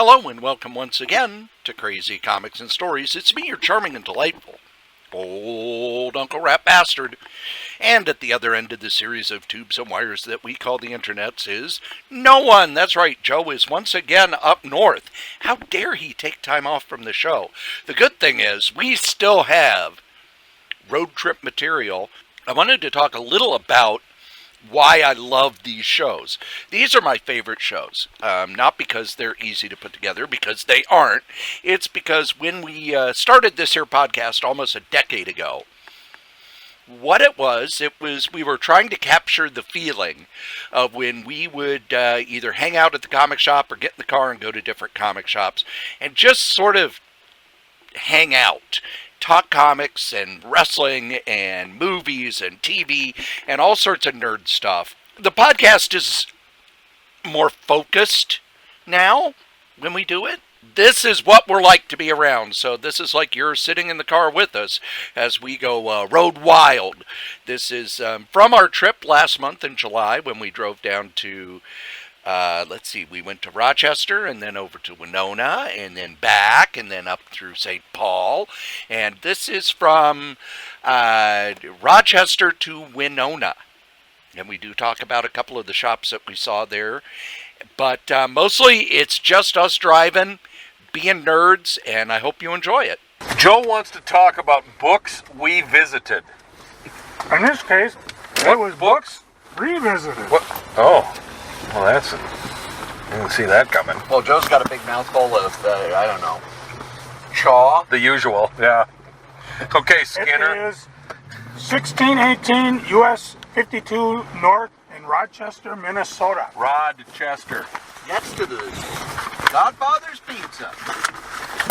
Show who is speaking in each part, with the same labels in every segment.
Speaker 1: Hello and welcome once again to Crazy Comics and Stories. It's me, your charming and delightful old Uncle Rat Bastard. And at the other end of the series of tubes and wires that we call the internets is no one. That's right, Joe is once again up north. How dare he take time off from the show? The good thing is we still have road trip material. I wanted to talk a little about why I love these shows. These are my favorite shows. Not because they're easy to put together, because they aren't. It's because when we started this here podcast almost a decade ago, what it was we were trying to capture the feeling of when we would either hang out at the comic shop or get in the car and go to different comic shops and just sort of hang out. Talk comics and wrestling and movies and TV and all sorts of nerd stuff. The podcast is more focused now when we do it. This is what we're like to be around. So this is like you're sitting in the car with us as we go road wild. This is from our trip last month in July when we drove down to we went to Rochester and then over to Winona and then back and then up through St. Paul. And this is from Rochester to Winona. And we do talk about a couple of the shops that we saw there. But mostly it's just us driving, being nerds, and I hope you enjoy it.
Speaker 2: Joe wants to talk about books we visited.
Speaker 3: In this case, it was books revisited.
Speaker 2: What? Oh. Well, I didn't see that coming.
Speaker 1: Well, Joe's got a big mouthful of, chaw.
Speaker 2: The usual, yeah. Okay, Skinner.
Speaker 3: It is 1618 US 52 North in Rochester, Minnesota.
Speaker 2: Rochester.
Speaker 1: Next to the Godfather's Pizza.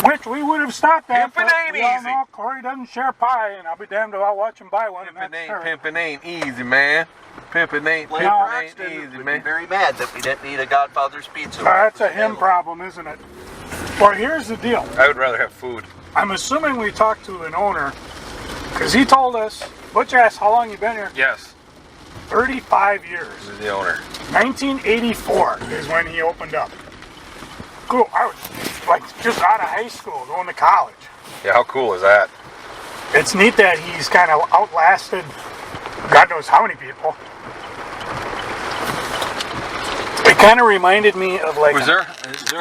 Speaker 3: Which we would have stopped at.
Speaker 2: Pimpin' ain't
Speaker 3: we all
Speaker 2: easy.
Speaker 3: know Cory doesn't share pie, and I'll be damned if I'll watch him buy one.
Speaker 2: Pimpin' ain't easy, man. Pimpin' ain't easy,
Speaker 1: would
Speaker 2: man.
Speaker 1: be very mad that we didn't eat a Godfather's Pizza.
Speaker 3: That's a him problem, isn't it? Well, here's the deal.
Speaker 2: I would rather have food.
Speaker 3: I'm assuming we talked to an owner, because he told us, Butch asked how long you been here.
Speaker 2: Yes.
Speaker 3: 35 years.
Speaker 2: This is the owner.
Speaker 3: 1984 is when he opened up. Cool. I was like just out of high school, going to college.
Speaker 2: Yeah, how cool is that?
Speaker 3: It's neat that he's kind of outlasted God knows how many people. It kind of reminded me of like...
Speaker 2: Is there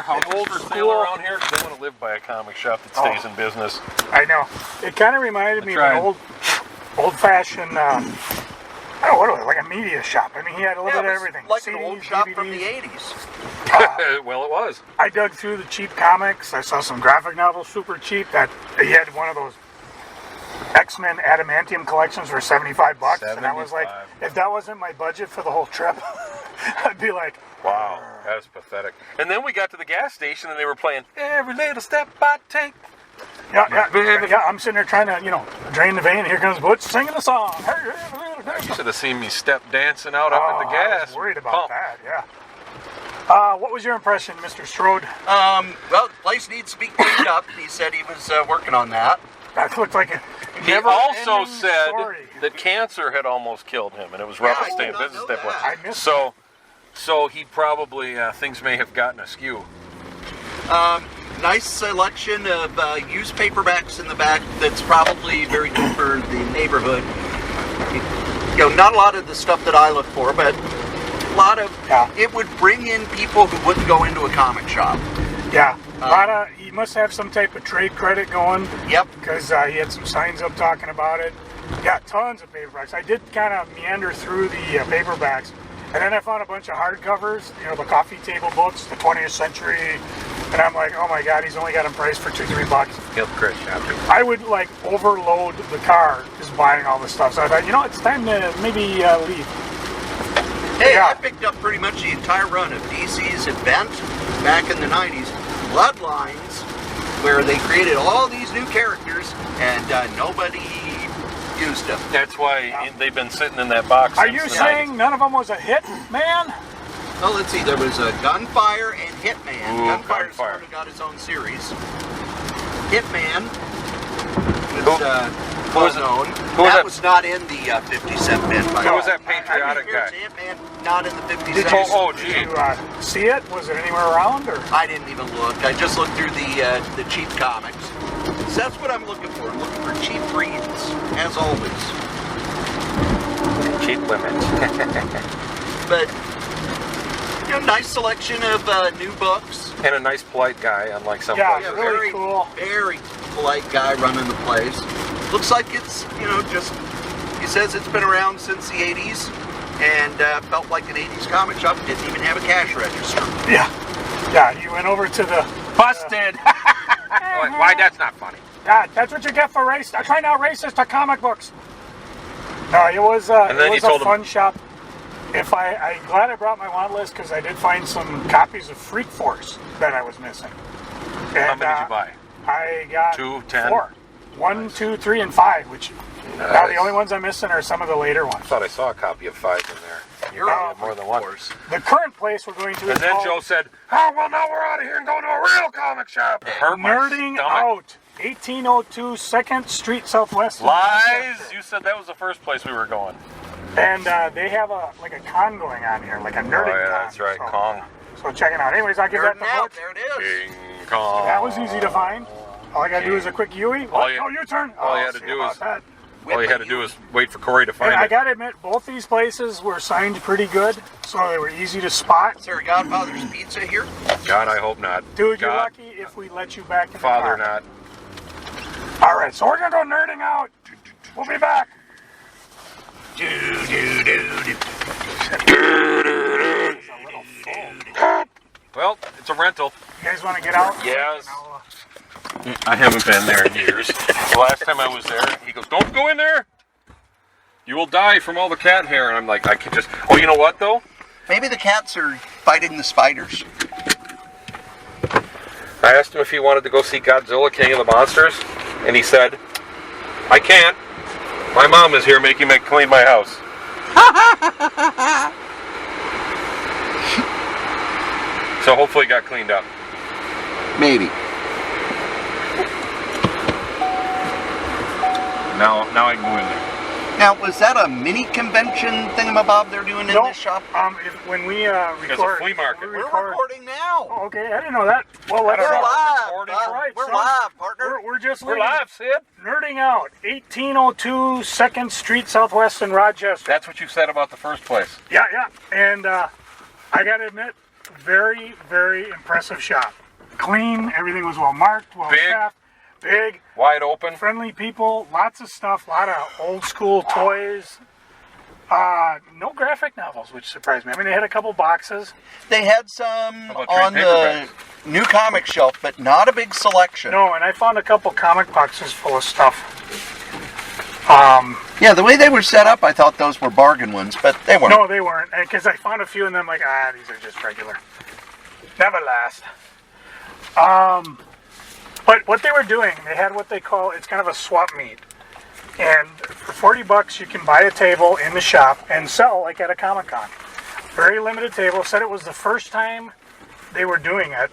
Speaker 2: houses for sale around here? Because I want to live by a comic shop that stays in business.
Speaker 3: I know. It kind of reminded me of an old-fashioned... I don't know what it was, like a media shop. I mean, he had a little bit of everything.
Speaker 1: Like
Speaker 3: CDs,
Speaker 1: an old shop
Speaker 3: DVDs.
Speaker 1: from the 80s.
Speaker 2: Well, it was.
Speaker 3: I dug through the cheap comics. I saw some graphic novels super cheap. That he had one of those X-Men Adamantium collections for $75. And I was like, if that wasn't my budget for the whole trip, I'd be like,
Speaker 2: wow, that is pathetic. And then we got to the gas station and they were playing Every Little Step I Take.
Speaker 3: Yeah, I'm sitting there trying to, drain the vein. Here comes Butch singing a song.
Speaker 2: You should have seen me step dancing out up at the gas.
Speaker 3: I was worried about that, yeah. What was your impression, Mr. Strode?
Speaker 1: Well, the place needs to be cleaned up. He said he was working on that.
Speaker 3: That looked like a
Speaker 2: He also said
Speaker 3: story.
Speaker 2: that cancer had almost killed him, and it was rough to stay in business at that point.
Speaker 3: I missed
Speaker 2: So he probably, things may have gotten askew.
Speaker 1: Nice selection of used paperbacks in the back that's probably very good for the neighborhood. Not a lot of the stuff that I look for, but a lot of... It would bring in people who wouldn't go into a comic shop.
Speaker 3: Yeah. He must have some type of trade credit going.
Speaker 1: Yep.
Speaker 3: Because he had some signs up talking about it. Yeah, tons of paperbacks. I did kind of meander through the paperbacks. And then I found a bunch of hardcovers, the coffee table books, the 20th century. And I'm like, oh my God, he's only got them priced for $2-3.
Speaker 2: Yep, Chris, chapter.
Speaker 3: I would overload the car just buying all this stuff. So I thought, it's time to maybe leave.
Speaker 1: Hey, I picked up pretty much the entire run of DC's event back in the 90s, Bloodlines, where they created all these new characters and nobody used them.
Speaker 2: That's why they've been sitting in that box.
Speaker 3: Are you saying none of them was a hit, man?
Speaker 1: Well, let's see. There was Gunfire and Hitman.
Speaker 2: Ooh,
Speaker 1: Gunfire sort of got its own series. Hitman was well known.
Speaker 2: Who was
Speaker 1: That
Speaker 2: that?
Speaker 1: was not in the 50-cent bin.
Speaker 2: Who was that patriotic guy?
Speaker 1: Ant-Man, not in the 50
Speaker 3: Did
Speaker 1: cent.
Speaker 3: you,
Speaker 2: gee.
Speaker 3: did you see it? Was it anywhere around? Or
Speaker 1: I didn't even look. I just looked through the cheap comics. So that's what I'm looking for. I'm looking for cheap reads, as always.
Speaker 2: Cheap limits.
Speaker 1: But nice selection of new books.
Speaker 2: And a nice, polite guy, unlike some
Speaker 3: Yeah.
Speaker 2: places.
Speaker 3: Really
Speaker 1: very
Speaker 3: cool.
Speaker 1: Very polite guy running the place. Looks like it's just. He says it's been around since the 80s, and felt like an 80s comic shop. Didn't even have a cash register.
Speaker 3: Yeah. You went over to the
Speaker 2: Busted! Why, that's not funny.
Speaker 3: Yeah, that's what you get for race. I'm trying out racist to comic books. No, it was
Speaker 2: And then
Speaker 3: it
Speaker 2: you
Speaker 3: was a
Speaker 2: told him-
Speaker 3: fun shop. I'm glad I brought my want list because I did find some copies of Freak Force that I was missing.
Speaker 2: How
Speaker 3: And,
Speaker 2: many did you buy?
Speaker 3: I got
Speaker 2: 2, 10?
Speaker 3: 4. 1, 2, 3, and 5. Which now the only ones I'm missing are some of the later ones.
Speaker 2: I thought I saw a copy of 5 in there.
Speaker 1: You're
Speaker 3: Yeah,
Speaker 2: more than one.
Speaker 3: The current place we're going to
Speaker 2: And
Speaker 3: is
Speaker 2: then
Speaker 3: called
Speaker 2: Joe said, "Oh, well, now we're out of here and going to a real comic shop." It hurt my
Speaker 3: Nerding
Speaker 2: stomach.
Speaker 3: Out, 1802 2nd Street Southwest.
Speaker 2: Lies! You said that was the first place we were going.
Speaker 3: And they have a con going on here, like a nerding con.
Speaker 2: Oh, yeah, that's right.
Speaker 3: So,
Speaker 2: Kong.
Speaker 3: so check it out. Anyways, I'll give that
Speaker 1: Nerding
Speaker 3: to
Speaker 1: out.
Speaker 3: Butch.
Speaker 1: There it is.
Speaker 2: King Kong.
Speaker 3: That was easy to find. All I gotta do is a quick Yui.
Speaker 2: All you-
Speaker 3: Oh, your turn.
Speaker 2: all you
Speaker 3: Oh,
Speaker 2: had to
Speaker 3: see
Speaker 2: do
Speaker 3: about
Speaker 2: is-
Speaker 3: that.
Speaker 2: All you had to do was wait for Cory to
Speaker 3: And
Speaker 2: find
Speaker 3: I
Speaker 2: it.
Speaker 3: gotta admit, both these places were signed pretty good, so they were easy to spot.
Speaker 1: Is there a Godfather's Pizza here?
Speaker 2: God, I hope not.
Speaker 3: Dude, you're
Speaker 2: God,
Speaker 3: lucky if we let you back in the
Speaker 2: Father,
Speaker 3: car.
Speaker 2: not.
Speaker 3: All right, so we're gonna go nerding out. We'll be back.
Speaker 2: Well, it's a rental.
Speaker 3: You guys want to get out?
Speaker 2: Yes.
Speaker 3: I'll,
Speaker 2: I haven't been there in years. The last time I was there, he goes, "Don't go in there. You will die from all the cat hair." And I'm like, I can just. Oh, you know what though?
Speaker 1: Maybe the cats are fighting the spiders.
Speaker 2: I asked him if he wanted to go see Godzilla, King of the Monsters, and he said, "I can't. My mom is here making me clean my house." So hopefully it got cleaned up.
Speaker 1: Maybe.
Speaker 2: Now I can go in there.
Speaker 1: Now, was that a mini convention thingamabob they're doing in
Speaker 3: no,
Speaker 1: this shop?
Speaker 3: when we record,
Speaker 2: It's a flea market.
Speaker 1: We're recording now.
Speaker 3: Oh, okay, I didn't know that. Well, let's
Speaker 1: We're
Speaker 2: know.
Speaker 1: live.
Speaker 2: Recording.
Speaker 1: bud.
Speaker 3: Right,
Speaker 1: We're
Speaker 3: son.
Speaker 1: live, partner.
Speaker 3: We're just
Speaker 2: We're
Speaker 3: leaving.
Speaker 2: live, Sid.
Speaker 3: Nerding Out, 1802 2nd Street Southwest in Rochester.
Speaker 2: That's what you said about the first place.
Speaker 3: Yeah. And I gotta admit, very, very impressive shop. Clean, everything was well marked, well
Speaker 2: Big.
Speaker 3: staffed, big,
Speaker 2: Wide open.
Speaker 3: friendly people, lots of stuff, a lot of old school toys. No graphic novels, which surprised me. I mean, they had a couple boxes.
Speaker 1: They had some
Speaker 2: about trade
Speaker 1: on the
Speaker 2: paperbacks?
Speaker 1: new comic shelf, but not a big selection.
Speaker 3: No, and I found a couple comic boxes full of stuff.
Speaker 1: Yeah, the way they were set up, I thought those were bargain ones, but they weren't.
Speaker 3: No, they weren't, because I found a few and then I'm like, these are just regular. Never last. But what they were doing, they had what they call, it's kind of a swap meet. And for $40 you can buy a table in the shop and sell like at a Comic-Con. Very limited table. Said it was the first time they were doing it,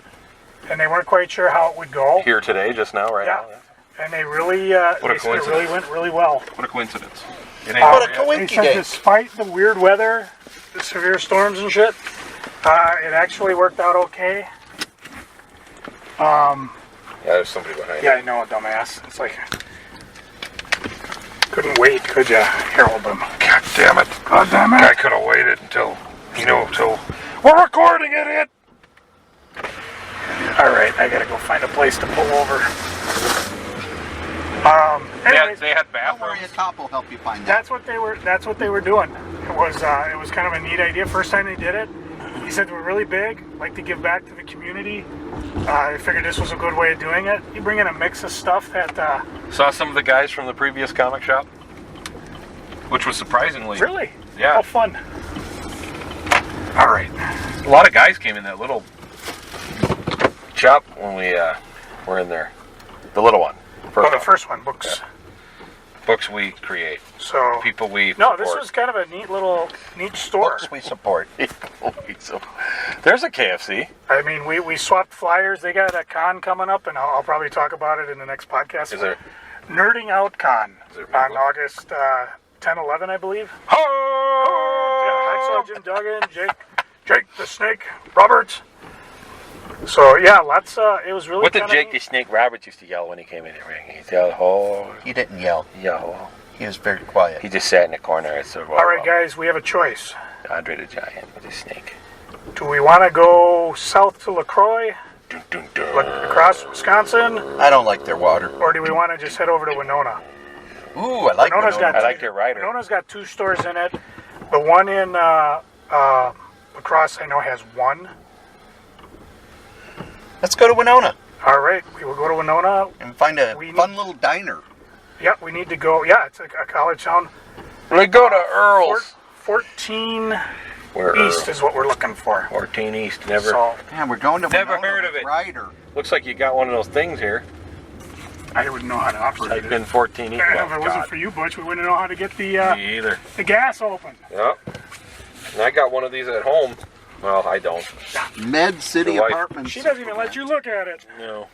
Speaker 3: and they weren't quite sure how it would go.
Speaker 2: Here today, just now, right
Speaker 3: Yeah.
Speaker 2: now.
Speaker 3: And they really,
Speaker 2: What a
Speaker 3: they said it
Speaker 2: coincidence.
Speaker 3: really went really well.
Speaker 2: What a coincidence. It
Speaker 1: What a
Speaker 2: ain't
Speaker 1: coincidence.
Speaker 3: They said despite the weird weather, the severe storms and shit, it actually worked out okay.
Speaker 2: Yeah, there's somebody behind
Speaker 3: Yeah, I know, dumbass. It's like, couldn't wait, could ya, Harold?
Speaker 2: God damn it.
Speaker 3: God damn
Speaker 2: I
Speaker 3: it.
Speaker 2: could have waited until we're recording, idiot.
Speaker 3: All right, I gotta go find a place to pull over. Anyways,
Speaker 2: They had
Speaker 1: Don't worry, a
Speaker 2: bathrooms.
Speaker 1: cop will help you find that.
Speaker 3: that's what they were doing. It was kind of a neat idea. First time they did it, he said we're really big, like to give back to the community. I figured this was a good way of doing it. You bring in a mix of stuff that
Speaker 2: Saw some of the guys from the previous comic shop, which was surprisingly.
Speaker 3: really,
Speaker 2: Yeah.
Speaker 3: how fun. All right,
Speaker 2: A lot of guys came in that little shop when we were in there. The little one.
Speaker 3: well, the first one, books.
Speaker 2: Books we create.
Speaker 3: So
Speaker 2: People we
Speaker 3: no,
Speaker 2: support.
Speaker 3: this was kind of a neat store.
Speaker 1: Books we support.
Speaker 2: There's a KFC.
Speaker 3: I mean, we swapped flyers. They got a con coming up, and I'll probably talk about it in the next podcast.
Speaker 2: Is there?
Speaker 3: Nerding Out Con on
Speaker 2: Really?
Speaker 3: August 10, 11, I believe.
Speaker 2: Oh!
Speaker 3: I saw Jim Duggan, Jake the Snake Roberts. So yeah, lots. It was really.
Speaker 2: What did
Speaker 3: kinda
Speaker 2: Jake the
Speaker 3: neat.
Speaker 2: Snake Roberts used to yell when he came in the ring? He'd yell, oh,
Speaker 1: He didn't yell.
Speaker 2: yo.
Speaker 1: He was very quiet.
Speaker 2: He just sat in the corner and said,
Speaker 3: All right, guys, we have a choice.
Speaker 2: Andre the Giant with his snake.
Speaker 3: Do we want to go south to LaCroix,
Speaker 2: Dun, dun, dun.
Speaker 3: across Wisconsin,
Speaker 1: I don't like their water.
Speaker 3: or do we want to just head over to Winona?
Speaker 1: Ooh, I like
Speaker 3: Winona's
Speaker 1: Winona.
Speaker 3: got
Speaker 2: I like their rider.
Speaker 3: Winona's got 2 stores in it. The one in Lacrosse, I know, has 1.
Speaker 1: Let's go to Winona
Speaker 3: All right, we will go to Winona.
Speaker 1: and find a
Speaker 3: We
Speaker 1: fun little diner.
Speaker 3: Yeah, we need to go. Yeah, it's a college town.
Speaker 2: We go to Earl's.
Speaker 3: 14
Speaker 2: Where
Speaker 3: East is what we're looking for.
Speaker 2: 14 East. Never.
Speaker 3: So
Speaker 1: Yeah, we're going to
Speaker 2: Never
Speaker 1: Winona
Speaker 2: heard of
Speaker 1: with
Speaker 2: it.
Speaker 1: Ryder.
Speaker 2: Looks like you got one of those things here.
Speaker 3: I wouldn't know how to operate
Speaker 2: Type
Speaker 3: it.
Speaker 2: in 14 East.
Speaker 3: If
Speaker 2: Oh,
Speaker 3: it wasn't
Speaker 2: God.
Speaker 3: for you, Butch, we wouldn't know how to get
Speaker 2: Me either.
Speaker 3: the gas open.
Speaker 2: Yep. And I got one of these at home. Well, I don't.
Speaker 1: Med City
Speaker 2: The wife.
Speaker 1: Apartments.
Speaker 3: She doesn't even let you look at it.
Speaker 2: No.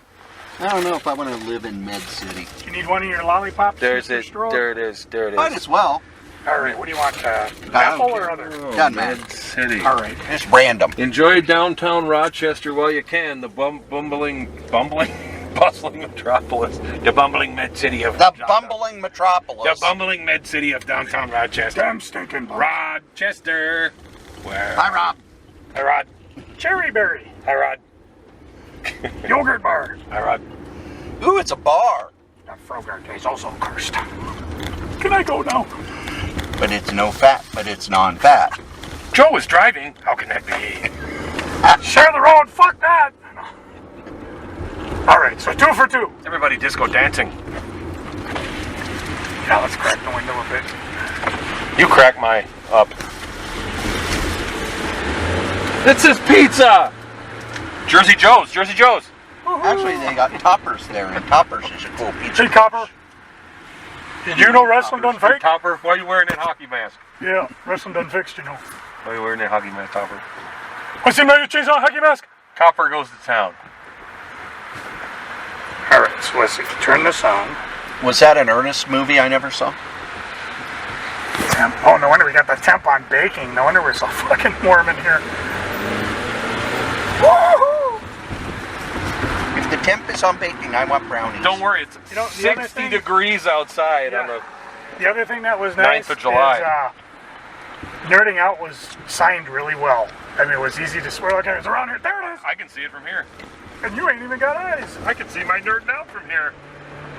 Speaker 1: I don't know if I want to live in Med City.
Speaker 3: You need one of your lollipops?
Speaker 2: There's
Speaker 3: Mr.
Speaker 2: it.
Speaker 3: Stroh?
Speaker 2: There it is. There it
Speaker 1: Might
Speaker 2: is.
Speaker 1: as well.
Speaker 3: All right, what do you want?
Speaker 1: don't
Speaker 3: Apple
Speaker 1: care.
Speaker 3: or other?
Speaker 1: Doesn't matter.
Speaker 2: Med City.
Speaker 3: All right.
Speaker 1: Just random.
Speaker 2: Enjoy downtown Rochester while you can. The bustling metropolis. The bumbling med city of
Speaker 1: The bumbling metropolis.
Speaker 2: The bumbling med city of downtown Rochester.
Speaker 3: Damn stinking Butch.
Speaker 2: Rochester. Where?
Speaker 1: Hi, Rob.
Speaker 2: Hi, Rod.
Speaker 3: Cherry berry.
Speaker 2: Hi, Rod.
Speaker 3: Yogurt bar.
Speaker 2: Hi, Rod.
Speaker 1: Ooh, it's a bar.
Speaker 3: That Frogart is also cursed. Can I go now?
Speaker 1: But it's no fat, but it's non-fat.
Speaker 2: Joe is driving. How can that be?
Speaker 3: Share the road. Fuck that. All right, so 2 for 2.
Speaker 2: Everybody disco dancing.
Speaker 3: Now let's crack the window a bit.
Speaker 2: You crack my up. It's his pizza. Jersey Joe's. Jersey Joe's.
Speaker 1: Actually, they got Toppers there, and Toppers is a cool pizza.
Speaker 3: Hey, Copper. Did you know wrestling done fake?
Speaker 2: Topper, why are you wearing that hockey mask?
Speaker 3: Yeah, wrestling done fixed, you know.
Speaker 2: Why are you wearing that hockey mask, Topper?
Speaker 3: What's the matter, cheese on hockey mask?
Speaker 2: Copper goes to town.
Speaker 3: All right, so let's see. Turn this on.
Speaker 1: Was that an Ernest movie I never saw?
Speaker 3: Oh, no wonder we got the temp on baking. No wonder we're so fucking warm in here. Woohoo!
Speaker 1: If the temp is on baking, I want brownies.
Speaker 2: Don't worry, it's
Speaker 3: You know, the other
Speaker 2: 60
Speaker 3: thing-
Speaker 2: degrees outside
Speaker 3: Yeah.
Speaker 2: on the...
Speaker 3: The other thing that was nice
Speaker 2: 9th of July.
Speaker 3: is Nerding Out was signed really well. I mean, it was easy to swear. Okay, it's around here. There it is.
Speaker 2: I can see it from here.
Speaker 3: And you ain't even got eyes.
Speaker 2: I can see my nerd out from here.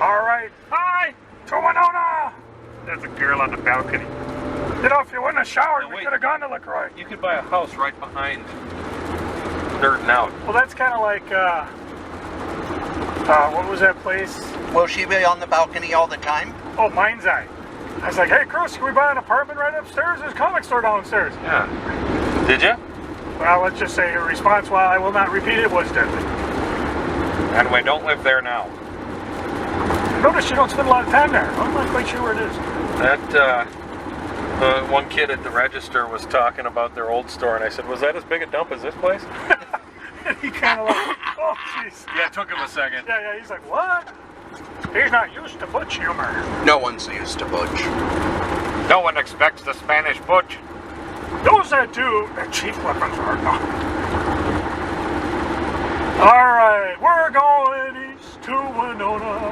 Speaker 3: All right. Hi. To Winona.
Speaker 2: There's a girl on the balcony.
Speaker 3: You know, if you wouldn't have showered,
Speaker 2: No,
Speaker 3: we
Speaker 2: wait.
Speaker 3: could have gone to LaCroix.
Speaker 2: You could buy a house right behind Nerding Out.
Speaker 3: Well, that's kind of like, what was that place?
Speaker 1: Will she be on the balcony all the time?
Speaker 3: Oh, Mind's Eye. I was like, hey, Chris, can we buy an apartment right upstairs? There's a comic store downstairs.
Speaker 2: Yeah. Did you?
Speaker 3: Well, let's just say her response, while I will not repeat it, was deadly.
Speaker 2: Anyway, don't live there now.
Speaker 3: Notice you don't spend a lot of time there. I'm not quite sure where it is.
Speaker 2: That, one kid at the register was talking about their old store, and I said, was that as big a dump as this place?
Speaker 3: And he kind of like, oh, jeez.
Speaker 2: Yeah, it took him a second.
Speaker 3: Yeah, he's like, what? He's not used to Butch humor.
Speaker 1: No one's used to Butch.
Speaker 2: No one expects the Spanish Butch.
Speaker 3: Those that do, their cheap weapons are not. All right, we're going east to Winona.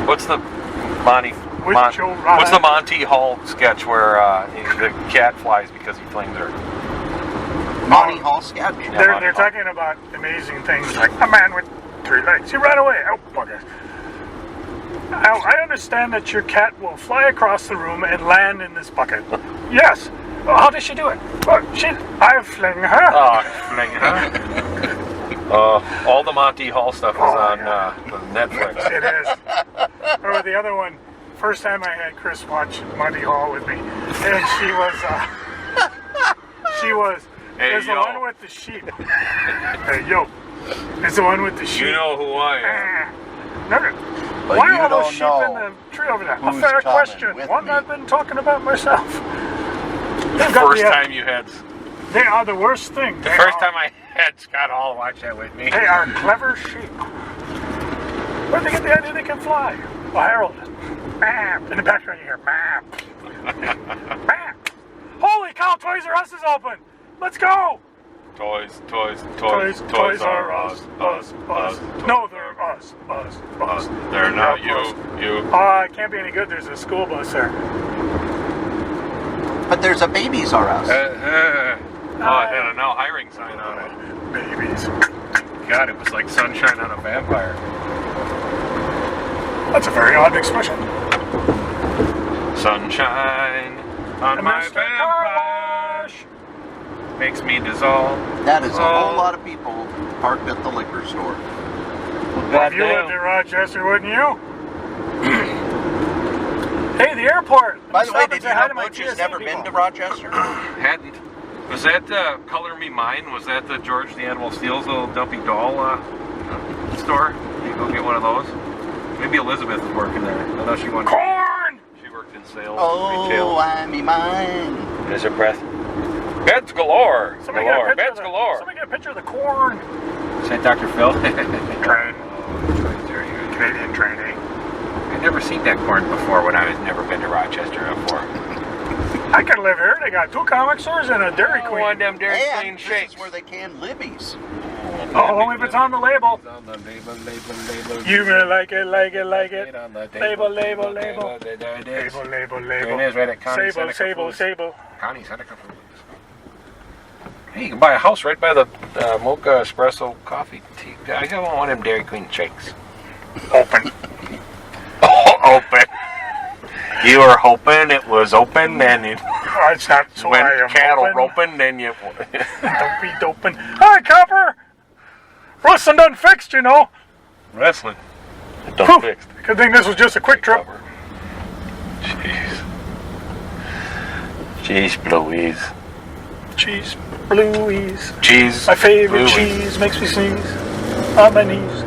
Speaker 2: What's the Monty?
Speaker 3: With Joe Ryan.
Speaker 2: What's the Monty Hall sketch where the cat flies because he flings her?
Speaker 1: Monty Hall sketch.
Speaker 2: Yeah,
Speaker 3: They're
Speaker 2: Monty Hall.
Speaker 3: talking about amazing things like a man with 3 legs. He ran away. Oh, bugger. Now, I understand that your cat will fly across the room and land in this bucket. Yes. Well, how does she do it? Well, I fling her.
Speaker 2: Oh, fling her. All the Monty Hall stuff is on Netflix.
Speaker 3: It is. Or the other one, first time I had Chris watch Monty Hall with me, and she was,
Speaker 2: Hey,
Speaker 3: there's the
Speaker 2: yo.
Speaker 3: one with the sheep. Hey, yo. There's the one with the sheep.
Speaker 2: You know who I am.
Speaker 3: No.
Speaker 1: But
Speaker 3: Why
Speaker 1: you
Speaker 3: are all those
Speaker 1: don't
Speaker 3: sheep
Speaker 1: know
Speaker 3: in the tree over there? A
Speaker 1: who's
Speaker 3: fair
Speaker 1: coming
Speaker 3: question.
Speaker 1: with
Speaker 3: One
Speaker 1: me.
Speaker 3: I've been talking about myself.
Speaker 2: The first time you had...
Speaker 3: They are the worst thing.
Speaker 2: The first time I had Scott Hall watch that with me.
Speaker 3: They are clever sheep. Where'd they get the idea they can fly? Oh, Harold. Bam. In the background you hear, bam. Bam. Holy cow, Toys R Us is open. Let's go.
Speaker 2: Toys
Speaker 3: are us. No, they're us.
Speaker 2: They're not you.
Speaker 3: It can't be any good. There's a school bus there.
Speaker 1: But there's a Babies R Us.
Speaker 2: It had a now hiring sign on it.
Speaker 3: Babies.
Speaker 2: God, it was like sunshine on a vampire.
Speaker 3: That's a very odd expression.
Speaker 2: Sunshine on my
Speaker 3: Mr.
Speaker 2: vampire makes me dissolve.
Speaker 1: That is a whole lot of people parked at the liquor store.
Speaker 3: Well, if you lived in Rochester, wouldn't you? Hey, the airport.
Speaker 1: By the way,
Speaker 3: Stop and
Speaker 1: did
Speaker 3: say
Speaker 1: you
Speaker 3: hi
Speaker 1: know
Speaker 3: to my
Speaker 1: Butch has
Speaker 3: TSA
Speaker 1: never
Speaker 3: people.
Speaker 1: been to Rochester?
Speaker 2: Hadn't. Was that Color Me Mine? Was that the George the Animal Steele's little dumpy doll store? You go get one of those? Maybe Elizabeth is working there. I know she went.
Speaker 3: Corn!
Speaker 2: She worked in sales,
Speaker 1: Oh,
Speaker 2: retail.
Speaker 1: I mean mine.
Speaker 2: There's her breath. Beds galore.
Speaker 3: Somebody get a picture
Speaker 2: Beds
Speaker 3: of the,
Speaker 2: galore.
Speaker 3: Somebody get a picture of the corn.
Speaker 2: Is that Dr. Phil?
Speaker 3: Train. Canadian trainee.
Speaker 2: I've never seen that corn before when I was never been to Rochester before.
Speaker 3: I could live here. They got 2 comic stores and a Dairy
Speaker 2: One of
Speaker 3: Queen.
Speaker 2: them Dairy Queen
Speaker 1: And
Speaker 2: shakes.
Speaker 1: this is where they can Libby's.
Speaker 3: Oh, only if it's on the label.
Speaker 2: On the label.
Speaker 3: You may like it.
Speaker 2: On the
Speaker 3: Label.
Speaker 2: There it is.
Speaker 3: Label.
Speaker 2: There it is, right at County
Speaker 3: Sable.
Speaker 2: County Seneca Foods. Hey, you can buy a house right by the Mocha Espresso coffee tea. I got one of them Dairy Queen shakes.
Speaker 3: Open.
Speaker 2: Open. You were hoping it was open, and it,
Speaker 3: Oh, it's not so
Speaker 2: when
Speaker 3: I am
Speaker 2: cattle
Speaker 3: open.
Speaker 2: roping, then you.
Speaker 3: Don't be doping. Hi, Copper. Wrestling done fixed, you know.
Speaker 2: Wrestling.
Speaker 3: Whew.
Speaker 2: Don't fix.
Speaker 3: Good thing this was just a quick trip.
Speaker 2: Jeez, Louise.
Speaker 3: Cheese, Louise.
Speaker 2: Cheese.
Speaker 3: My favorite
Speaker 2: Louise.
Speaker 3: cheese makes me sneeze. On my knees,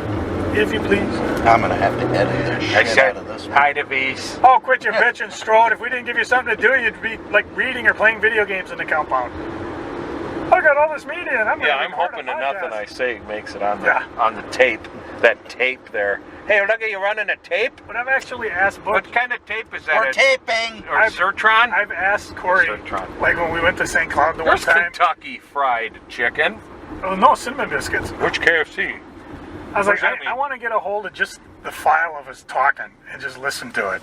Speaker 3: if you please.
Speaker 1: I'm going to have to edit this
Speaker 2: I
Speaker 1: shit
Speaker 2: said,
Speaker 1: out of this one.
Speaker 2: hi to Bees.
Speaker 3: Oh, quit your bitching, Strode. If we didn't give you something to do, you'd be like reading or playing video games in the compound. I got all this media, and I'm
Speaker 2: Yeah, I'm hoping that nothing I say makes it on the
Speaker 3: Yeah.
Speaker 2: on the tape. That tape there. Hey, look at you running a tape.
Speaker 3: But I've actually asked Butch.
Speaker 2: What kind of tape is that?
Speaker 1: We're taping.
Speaker 2: Or Zertron?
Speaker 3: I've asked Cory,
Speaker 2: Zertron.
Speaker 3: like when we went to St. Cloud the one
Speaker 2: There's
Speaker 3: time.
Speaker 2: Kentucky Fried Chicken.
Speaker 3: Oh, no, cinnamon biscuits.
Speaker 2: Which KFC?
Speaker 3: I was
Speaker 2: What does
Speaker 3: like,
Speaker 2: that mean?
Speaker 3: I want to get a hold of just the file of us talking and just listen to it.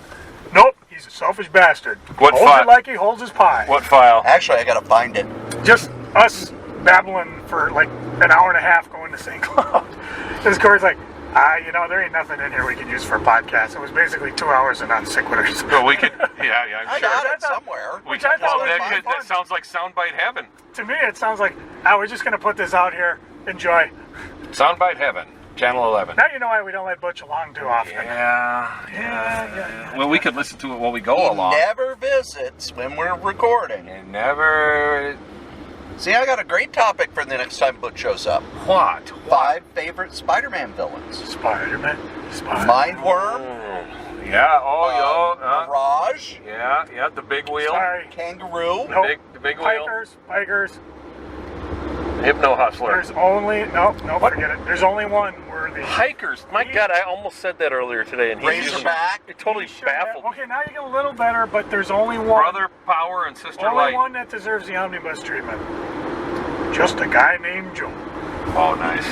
Speaker 3: Nope, he's a selfish bastard.
Speaker 2: What
Speaker 3: holds
Speaker 2: file?
Speaker 3: it like he holds his pie.
Speaker 2: What file?
Speaker 1: Actually, I got to find it.
Speaker 3: Just us babbling for like an hour and a half going to St. Cloud. Because Cory's like, there ain't nothing in here we can use for a podcast. It was basically 2 hours of non sequiturs.
Speaker 2: Well, we could. Yeah, I'm
Speaker 1: I
Speaker 2: sure.
Speaker 1: got it somewhere.
Speaker 2: We
Speaker 3: Which
Speaker 2: could,
Speaker 3: I thought was
Speaker 2: that,
Speaker 3: fun.
Speaker 2: that sounds like soundbite heaven.
Speaker 3: To me, it sounds like, we're just going to put this out here. Enjoy.
Speaker 2: Soundbite heaven. Channel 11.
Speaker 3: Now you know why we don't let Butch along too often.
Speaker 2: Yeah. Well, we could listen to it while we go
Speaker 1: He
Speaker 2: along.
Speaker 1: never visits when we're recording.
Speaker 2: And never.
Speaker 1: See, I got a great topic for the next time Butch shows up.
Speaker 2: What?
Speaker 1: 5 favorite Spider-Man villains.
Speaker 3: Spider-Man.
Speaker 1: Mindworm.
Speaker 2: Yeah. Oh,
Speaker 1: Mirage.
Speaker 2: yeah. The big wheel.
Speaker 3: Sorry.
Speaker 1: Kangaroo.
Speaker 3: Nope.
Speaker 2: The big wheel.
Speaker 3: Pikers.
Speaker 2: Hypno Hustler.
Speaker 3: There's only forget it. There's only one worthy.
Speaker 2: Hikers. My God, I almost said that earlier today, and
Speaker 1: Razorback.
Speaker 2: It totally baffled me.
Speaker 3: Okay, now you get a little better, but there's only one.
Speaker 2: Brother Power and Sister
Speaker 3: only
Speaker 2: Light.
Speaker 3: one that deserves the omnibus treatment. Just a guy named Joe.
Speaker 2: Oh, nice.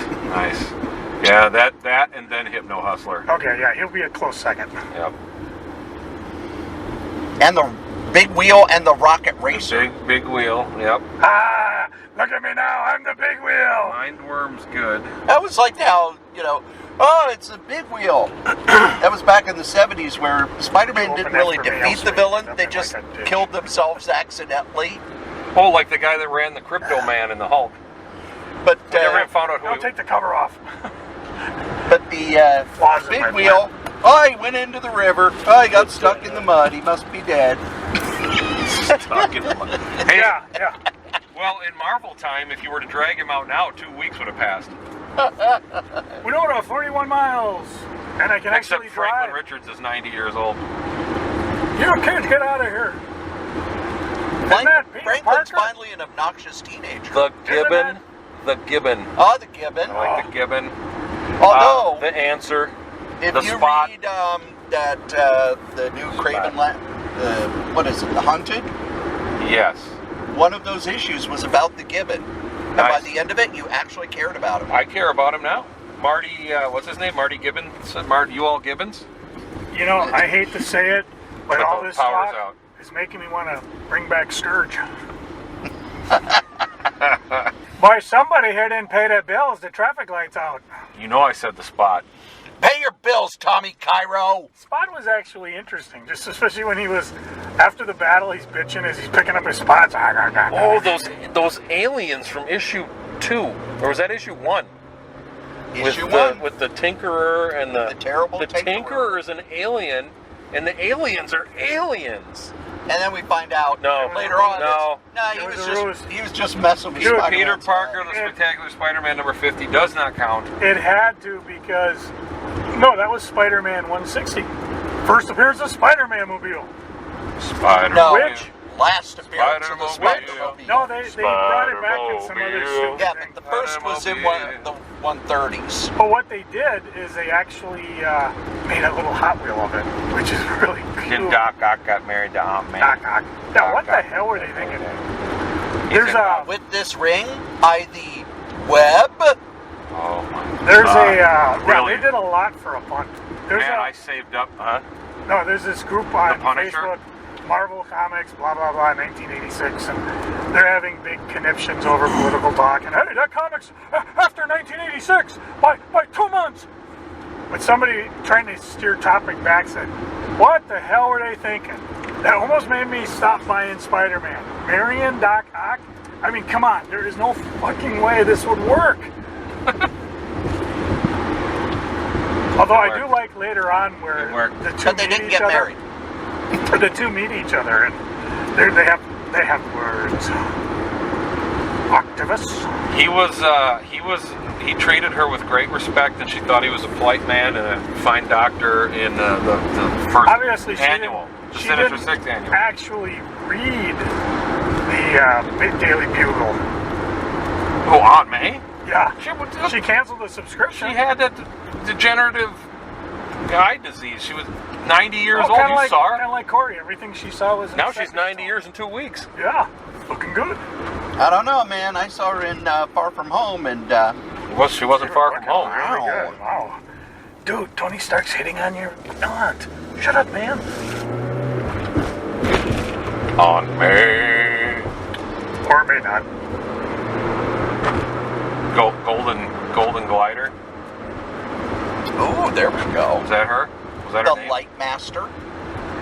Speaker 2: Yeah, that, and then Hypno Hustler.
Speaker 3: Okay, yeah, he'll be a close second.
Speaker 2: Yep.
Speaker 1: And the big wheel and the rocket racer.
Speaker 2: Big wheel. Yep.
Speaker 3: Look at me now, I'm the big wheel.
Speaker 2: Mindworm's good.
Speaker 1: That was like how, it's a big wheel. That was back in the 70s where Spider-Man didn't really defeat the villain. They just killed themselves accidentally.
Speaker 2: Oh, like the guy that ran the Crypto Man in the Hulk.
Speaker 1: But
Speaker 2: We never found out who
Speaker 3: Don't
Speaker 2: he
Speaker 3: take the cover off.
Speaker 1: But the
Speaker 3: Flaws in my
Speaker 1: big wheel, he went into the river. He got stuck in the mud. He must be dead.
Speaker 2: stuck in the mud. Hey,
Speaker 3: Yeah.
Speaker 2: well, in Marvel time, if you were to drag him out now, 2 weeks would have passed.
Speaker 3: We know about 41 miles, and I can
Speaker 2: Except
Speaker 3: actually
Speaker 2: Franklin
Speaker 3: drive.
Speaker 2: Richards is 90 years old.
Speaker 3: You kids, get out of here. Isn't that Peter
Speaker 1: Franklin's
Speaker 3: Parker?
Speaker 1: finally an obnoxious teenager.
Speaker 2: The
Speaker 3: Gibbon.
Speaker 2: The Gibbon.
Speaker 1: Oh, the Gibbon.
Speaker 2: I like the Gibbon.
Speaker 1: Oh, no.
Speaker 2: The Answer.
Speaker 1: If
Speaker 2: The
Speaker 1: you
Speaker 2: Spot.
Speaker 1: read that the new Craven, what is it, The Hunted?
Speaker 2: Yes.
Speaker 1: One of those issues was about the Gibbon. And by the end of it, you actually cared about him.
Speaker 2: I care about him now. Marty, what's his name? Marty Gibbons? You Gibbons?
Speaker 3: You know, I hate to say it, but
Speaker 2: Put
Speaker 3: all
Speaker 2: the
Speaker 3: this
Speaker 2: powers
Speaker 3: talk
Speaker 2: out.
Speaker 3: is making me want to bring back Scourge. Boy, somebody here didn't pay their bills. The traffic light's out.
Speaker 2: You know I said The Spot.
Speaker 1: Pay your bills, Tommy Cairo.
Speaker 3: Spot was actually interesting, just especially when he was, after the battle, he's bitching as he's picking up his spots.
Speaker 2: Oh, those aliens from issue 2. Or was that issue 1?
Speaker 1: Issue 1.
Speaker 2: With the Tinkerer and the
Speaker 1: terrible
Speaker 2: The
Speaker 1: Tinkerer.
Speaker 2: Tinkerer is an alien, and the aliens are aliens.
Speaker 1: And then we find out later on. He was just messing with Spider-Man.
Speaker 2: Peter Parker, the Spectacular Spider-Man number 50 does not count.
Speaker 3: It had to because, no, that was Spider-Man 160. First appearance of Spider-Man mobile.
Speaker 2: Spider-Man.
Speaker 1: No,
Speaker 3: Which?
Speaker 1: last appearance of the
Speaker 2: Spider-Man.
Speaker 1: Spider-Man.
Speaker 3: No, they brought it back in some other stupid
Speaker 1: Yeah,
Speaker 3: thing.
Speaker 1: but the first was in the 130s.
Speaker 3: But what they did is they actually made a little Hot Wheel of it, which is really cool.
Speaker 2: Doc Ock got married to Aunt May.
Speaker 3: Doc Ock. Now, what the hell were they thinking? There's a
Speaker 1: With this ring, by the web.
Speaker 2: Oh my
Speaker 3: there's
Speaker 2: God.
Speaker 3: yeah,
Speaker 2: Really?
Speaker 3: they did a lot for a punt. There's
Speaker 2: Man, I saved up, huh?
Speaker 3: no, there's this group on
Speaker 2: Punisher?
Speaker 3: Facebook, Marvel Comics, blah blah blah, 1986, and they're having big conniptions over political talk. And hey, that comics after 1986 by 2 months. But somebody trying to steer topic back said, "What the hell were they thinking?" That almost made me stop buying Spider-Man. Marion, Doc Ock. I mean, come on, there is no fucking way this would work. Although I do like later on where the two
Speaker 1: But they
Speaker 3: meet
Speaker 1: didn't
Speaker 3: each
Speaker 1: get
Speaker 3: other.
Speaker 1: married.
Speaker 3: The two meet each other, and they have words. Octavus.
Speaker 2: He treated her with great respect, and she thought he was a polite man and a fine doctor in the first
Speaker 3: Obviously,
Speaker 2: annual, the
Speaker 3: she
Speaker 2: Sinister
Speaker 3: didn't
Speaker 2: Six annual.
Speaker 3: actually read the Daily Bugle.
Speaker 2: Oh, Aunt May?
Speaker 3: Yeah,
Speaker 2: She
Speaker 3: she canceled the subscription.
Speaker 2: She had that degenerative eye disease. She was 90 years old.
Speaker 3: Kind
Speaker 2: You saw her?
Speaker 3: of like Cory. Everything she saw was.
Speaker 2: Now she's 90 years and 2 weeks.
Speaker 3: Yeah, looking good.
Speaker 1: I don't know, man. I saw her in Far From Home, and
Speaker 2: She wasn't far from home.
Speaker 3: Really good. Wow. Dude, Tony Stark's hitting on your aunt. Shut up, man.
Speaker 2: Aunt May.
Speaker 3: Or may not.
Speaker 2: Golden glider.
Speaker 1: oh, there we go.
Speaker 2: Was that her? Was that
Speaker 1: The
Speaker 2: her name?
Speaker 1: Light Master.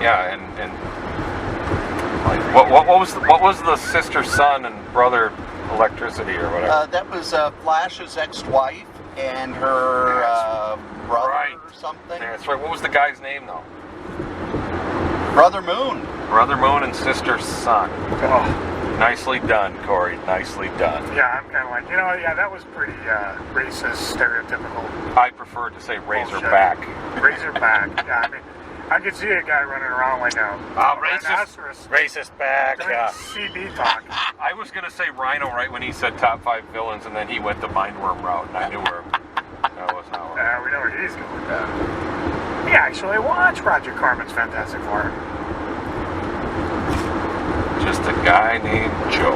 Speaker 2: Yeah, and what was the sister, son, and brother electricity or whatever?
Speaker 1: That was Flash's ex-wife and her brother or something.
Speaker 2: That's right. What was the guy's name though?
Speaker 1: Brother Moon.
Speaker 2: Brother Moon and sister son.
Speaker 3: Oh.
Speaker 2: Nicely done, Cory. Nicely done.
Speaker 3: Yeah, I'm kind of like, that was pretty racist, stereotypical.
Speaker 2: I prefer to say Razorback.
Speaker 3: Razorback. Yeah, I mean, I could see a guy running around like a rhinoceros
Speaker 2: Racist back.
Speaker 3: doing
Speaker 2: Yeah.
Speaker 3: CB talk.
Speaker 2: I was gonna say Rhino right when he said top 5 villains, and then he went the Mindworm route, and I knew where that was not.
Speaker 3: We know where he's going with that. Yeah, actually, watch Roger Corman's Fantastic Four.
Speaker 2: Just a guy named Joe.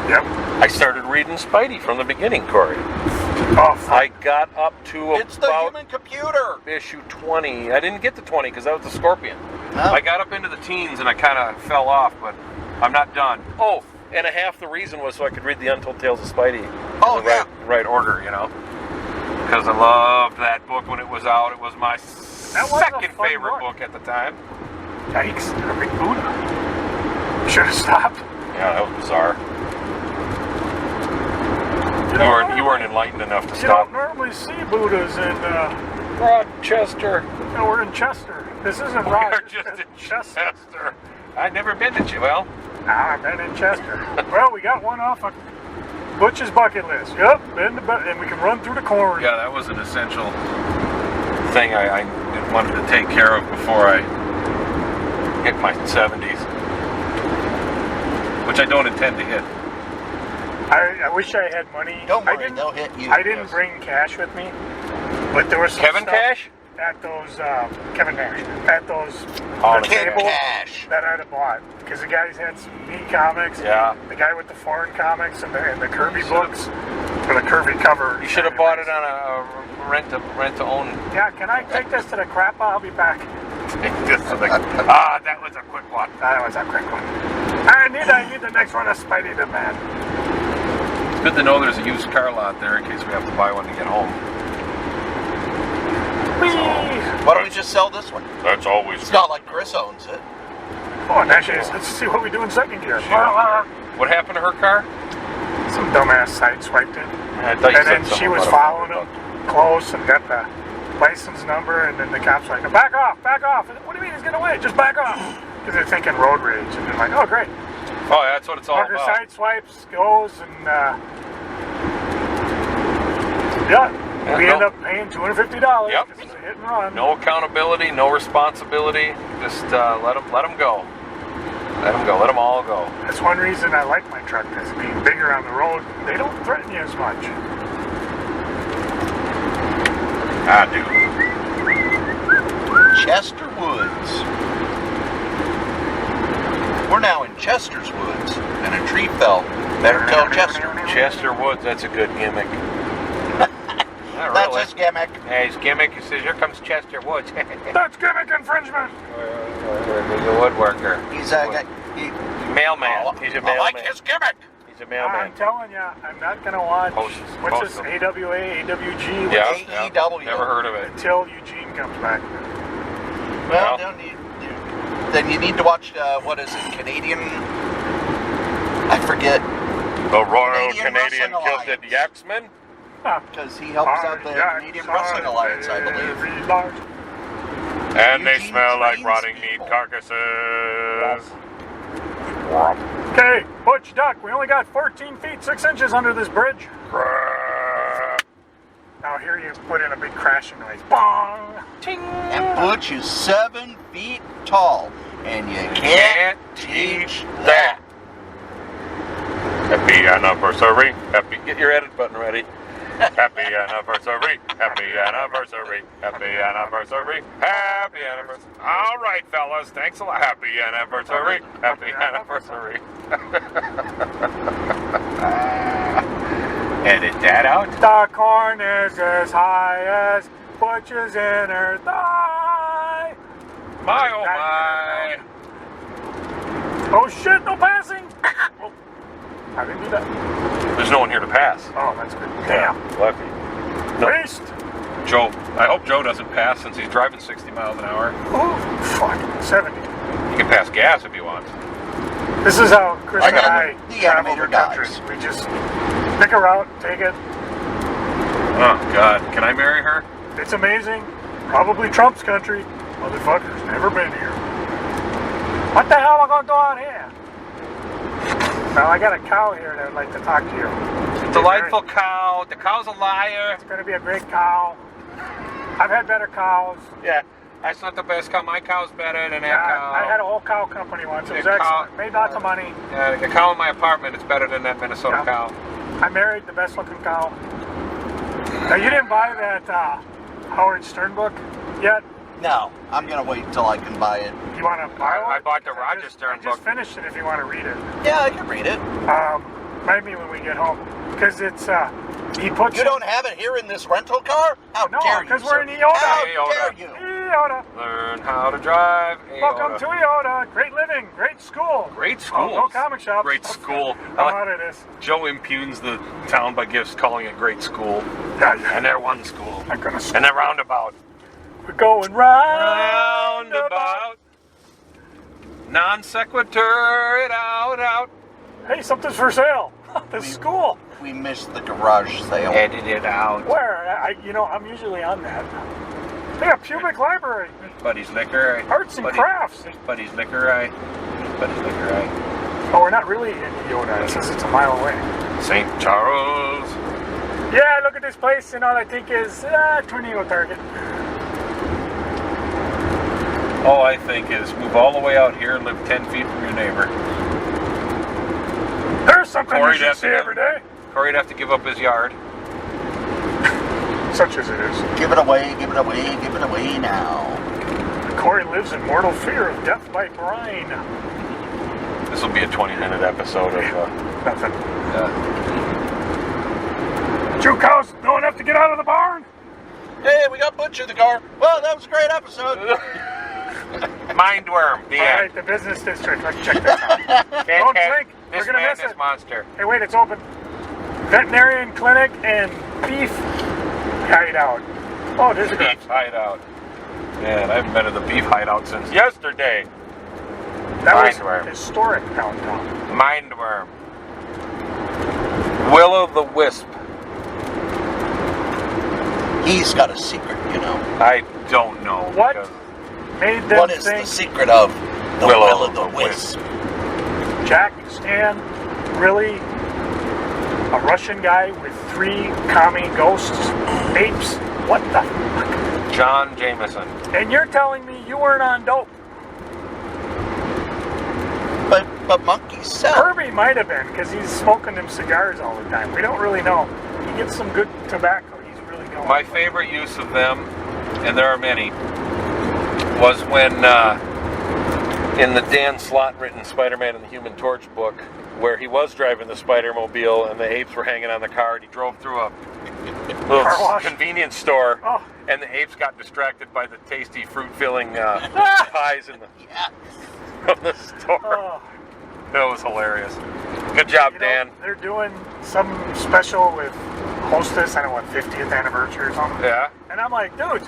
Speaker 3: Yep.
Speaker 2: I started reading Spidey from the beginning, Cory.
Speaker 3: Oh, fuck.
Speaker 2: I got up to
Speaker 1: It's the
Speaker 2: about
Speaker 1: human computer.
Speaker 2: issue 20. I didn't get to 20 because that was the Scorpion.
Speaker 1: No.
Speaker 2: I got up into the teens and I kind of fell off, but I'm not done. Oh, and a half the reason was so I could read the Untold Tales of Spidey
Speaker 1: Oh,
Speaker 2: in the right order, Because I loved that book when it was out. It was my second
Speaker 3: fun
Speaker 2: favorite
Speaker 3: book.
Speaker 2: book at the time.
Speaker 3: Yikes, a big Buddha. Should have stopped.
Speaker 2: Yeah, that was bizarre. You weren't enlightened enough to
Speaker 3: You
Speaker 2: stop.
Speaker 3: don't normally see Buddhas in,
Speaker 2: Rochester.
Speaker 3: no, we're in Chester. This isn't
Speaker 2: We're
Speaker 3: Rochester.
Speaker 2: just in
Speaker 3: Chester.
Speaker 2: Chester. I've never been to Well,
Speaker 3: I've been in Chester. Well, we got one off of Butch's bucket list. Yep, and we can run through the corn.
Speaker 2: yeah, that was an essential thing I wanted to take care of before I hit my 70s. Which I don't intend to hit.
Speaker 3: I wish I had money.
Speaker 1: Don't
Speaker 3: I
Speaker 1: worry,
Speaker 3: didn't-
Speaker 1: they'll hit you.
Speaker 3: I didn't
Speaker 2: Yes.
Speaker 3: bring cash with me, but there was some
Speaker 2: Kevin
Speaker 3: stuff-
Speaker 2: Cash?
Speaker 3: at those Kevin Nash at those
Speaker 2: Oh,
Speaker 3: the
Speaker 2: Kevin
Speaker 3: tables
Speaker 1: Nash.
Speaker 3: that I'd have bought because the guys had some neat comics.
Speaker 2: Yeah.
Speaker 3: The guy with the foreign comics and the Kirby books for the Kirby cover.
Speaker 2: You should have bought it on a rent to own.
Speaker 3: Yeah, can I take this to the crap? I'll be back.
Speaker 2: That was a quick one.
Speaker 3: That was a quick one. I need the next one of Spidey the Man.
Speaker 2: It's good to know there's a used car lot there in case we have to buy one to get home.
Speaker 3: Whee!
Speaker 1: Why don't we just sell this one?
Speaker 2: That's always.
Speaker 1: It's not like Chris owns it.
Speaker 3: Oh, and actually, let's see what we do in second gear.
Speaker 2: What happened to her car?
Speaker 3: Some dumbass sideswiped it.
Speaker 2: I thought you
Speaker 3: And
Speaker 2: said
Speaker 3: then she
Speaker 2: something
Speaker 3: was
Speaker 2: about
Speaker 3: following him close and got the license number, and then the cops were like, back off, back off. What do you mean he's getting away? Just back off. Because they're thinking road rage. And they're like, oh, great.
Speaker 2: Oh, yeah, that's what it's all
Speaker 3: Parker
Speaker 2: about.
Speaker 3: side swipes, goes, and yeah, we end up paying $250.
Speaker 2: Yep.
Speaker 3: It's a hit and run.
Speaker 2: No accountability, no responsibility. Just let them go. Let them go. Let them all go.
Speaker 3: That's one reason I like my truck, because being bigger on the road, they don't threaten you as much.
Speaker 2: I do.
Speaker 1: Chester Woods. We're now in Chester's Woods, and a tree fell. Better tell Chester.
Speaker 2: Chester Woods, that's a good gimmick. Not
Speaker 1: That's
Speaker 2: really.
Speaker 1: his gimmick.
Speaker 2: Hey, his gimmick, he says, here comes Chester Woods.
Speaker 3: That's gimmick infringement.
Speaker 2: He's a woodworker.
Speaker 1: He's a
Speaker 2: Mailman. He's a mailman.
Speaker 1: I like his gimmick.
Speaker 2: He's a mailman.
Speaker 3: I'm telling you, I'm not going to watch, what's this,
Speaker 2: them.
Speaker 3: AWA, AWG,
Speaker 2: Yeah,
Speaker 1: AEW.
Speaker 2: never heard of it.
Speaker 3: until Eugene comes back.
Speaker 1: Well,
Speaker 2: No.
Speaker 1: then you need to watch, what is it, Canadian? I forget.
Speaker 2: The Royal
Speaker 1: Canadian
Speaker 2: Canadian
Speaker 1: Wrestling
Speaker 2: Kilted
Speaker 1: Alliance.
Speaker 2: Yaxman?
Speaker 1: Because he helps out the Canadian Wrestling Alliance, I believe.
Speaker 2: And they
Speaker 1: Eugene
Speaker 2: smell like
Speaker 1: trains
Speaker 2: rotting
Speaker 1: people.
Speaker 2: meat carcasses.
Speaker 3: Okay, Butch Duck, we only got 14 feet 6 inches under this bridge. Now here you put in a big crashing noise. Bong!
Speaker 2: Ting.
Speaker 1: And Butch is 7 feet tall, and you can't teach that.
Speaker 2: Happy anniversary. Get your edit button ready. Happy anniversary. Happy anniversary. Happy anniversary. Happy anniversary. All right, fellas. Thanks a lot. Happy anniversary. Happy anniversary. Edit that out.
Speaker 3: The corn is as high as Butch's inner thigh.
Speaker 2: My oh my.
Speaker 3: Oh shit, no passing! Oh, I didn't do that.
Speaker 2: There's no one here to pass.
Speaker 3: Oh, that's good. Damn.
Speaker 2: Lucky. No.
Speaker 3: Waste!
Speaker 2: Joe. I hope Joe doesn't pass since he's driving 60 miles an hour.
Speaker 3: Oh, fuck. 70.
Speaker 2: He can pass gas if he wants.
Speaker 3: This is how Chris and I
Speaker 1: the
Speaker 3: travel
Speaker 1: animator
Speaker 3: the country.
Speaker 1: dies.
Speaker 3: We just pick a route, take it.
Speaker 2: Oh, God. Can I marry her?
Speaker 3: It's amazing. Probably Trump's country. Motherfuckers, never been here. What the hell am I going to do out here? Well, I got a cow here that would like to talk to you.
Speaker 2: Delightful cow. The cow's a liar.
Speaker 3: It's going to be a great cow. I've had better cows.
Speaker 2: Yeah, that's not the best cow. My cow's better than that
Speaker 3: Yeah,
Speaker 2: cow.
Speaker 3: I had a whole cow company once. It was
Speaker 2: The cow-
Speaker 3: excellent. Made lots of money.
Speaker 2: Yeah, the cow in my apartment is better than that Minnesota
Speaker 3: Yeah.
Speaker 2: cow.
Speaker 3: I married the best looking cow. Now, you didn't buy that Howard Stern book yet?
Speaker 1: No, I'm going to wait until I can buy it.
Speaker 3: You want to buy one?
Speaker 2: I bought the Roger Stern
Speaker 3: I
Speaker 2: book.
Speaker 3: just finished it if you want to read it.
Speaker 1: Yeah, I can read it.
Speaker 3: Remind me when we get home. Because it's, he puts
Speaker 1: You don't have it here in this rental car? How
Speaker 3: No,
Speaker 1: dare you,
Speaker 3: because
Speaker 1: sir.
Speaker 3: we're in Eota.
Speaker 1: How
Speaker 2: Eota.
Speaker 1: dare you?
Speaker 3: Eota.
Speaker 2: Learn how to drive.
Speaker 3: Welcome to Eota. Great living. Great school.
Speaker 2: Great school.
Speaker 3: Oh, no comic shop.
Speaker 2: Great school.
Speaker 3: I'm out of this.
Speaker 2: Joe impugns the town by gifts, calling it great school.
Speaker 3: Yeah, yeah.
Speaker 2: And they're one school.
Speaker 3: I'm going to
Speaker 2: And they're roundabout.
Speaker 3: We're going roundabout.
Speaker 2: Roundabout. Non sequitur it out.
Speaker 3: Hey, something's for sale. This is cool.
Speaker 1: We missed the garage sale.
Speaker 2: Edit it out.
Speaker 3: Where? I'm usually on that. They got Pubic Library.
Speaker 2: Buddy's Liquor.
Speaker 3: Arts and crafts.
Speaker 2: Buddy's Liquor. Buddy's Liquor.
Speaker 3: Oh, we're not really in Eota. It says it's a mile away.
Speaker 2: St. Charles.
Speaker 3: Yeah, look at this place, and all I think is tornado target.
Speaker 2: All I think is move all the way out here and live 10 feet from your neighbor.
Speaker 3: There's something
Speaker 2: Cory,
Speaker 3: you should see every day.
Speaker 2: Cory'd have to give up his yard.
Speaker 3: such as it is.
Speaker 1: Give it away, give it away, give it away now.
Speaker 3: Cory lives in mortal fear of death by brine.
Speaker 2: This will be a 20-minute episode of...
Speaker 3: Nothing. Two cows know enough to get out of the barn?
Speaker 1: Hey, we got Butch in the car. Well, that was a great episode.
Speaker 2: Mindworm, the
Speaker 3: All
Speaker 2: end.
Speaker 3: right, the business district. Let's check this out.
Speaker 2: Can't
Speaker 3: Don't
Speaker 2: catch
Speaker 3: drink. We're
Speaker 2: this
Speaker 3: gonna
Speaker 2: man,
Speaker 3: miss
Speaker 2: this
Speaker 3: it.
Speaker 2: monster.
Speaker 3: Hey, wait, it's open. Veterinarian clinic and beef hideout. Oh, there's a guy.
Speaker 2: Beef hideout. Man, I haven't been to the beef hideout since yesterday.
Speaker 3: That was
Speaker 2: Mindworm.
Speaker 3: historic downtown.
Speaker 2: Mindworm. Will-o'-the-wisp.
Speaker 1: He's got a secret, you know.
Speaker 2: I don't know.
Speaker 3: What
Speaker 2: because
Speaker 3: made them
Speaker 1: What is the
Speaker 3: think
Speaker 1: secret of the
Speaker 2: Will-o'-the-wisp?
Speaker 1: Will-o'-the-Wisp?
Speaker 3: Jack, Stan, really? A Russian guy with 3 commie ghosts, apes? What the fuck?
Speaker 2: John Jameson.
Speaker 3: And you're telling me you weren't on dope?
Speaker 1: But monkeys sell.
Speaker 3: Kirby might have been, because he's smoking them cigars all the time. We don't really know. He gets some good tobacco. He's really going.
Speaker 2: My favorite use of them, and there are many, was when in the Dan Slott written Spider-Man and the Human Torch book, where he was driving the Spider-Mobile and the apes were hanging on the car, and he drove through a little
Speaker 3: Car wash.
Speaker 2: convenience store,
Speaker 3: Oh.
Speaker 2: and the apes got distracted by the tasty fruit-filling pies in the, from the store.
Speaker 3: Oh.
Speaker 2: That was hilarious. Good job,
Speaker 3: You know,
Speaker 2: Dan.
Speaker 3: they're doing some special with Hostess, I don't know what, 50th anniversary or something.
Speaker 2: Yeah.
Speaker 3: And I'm like, dude,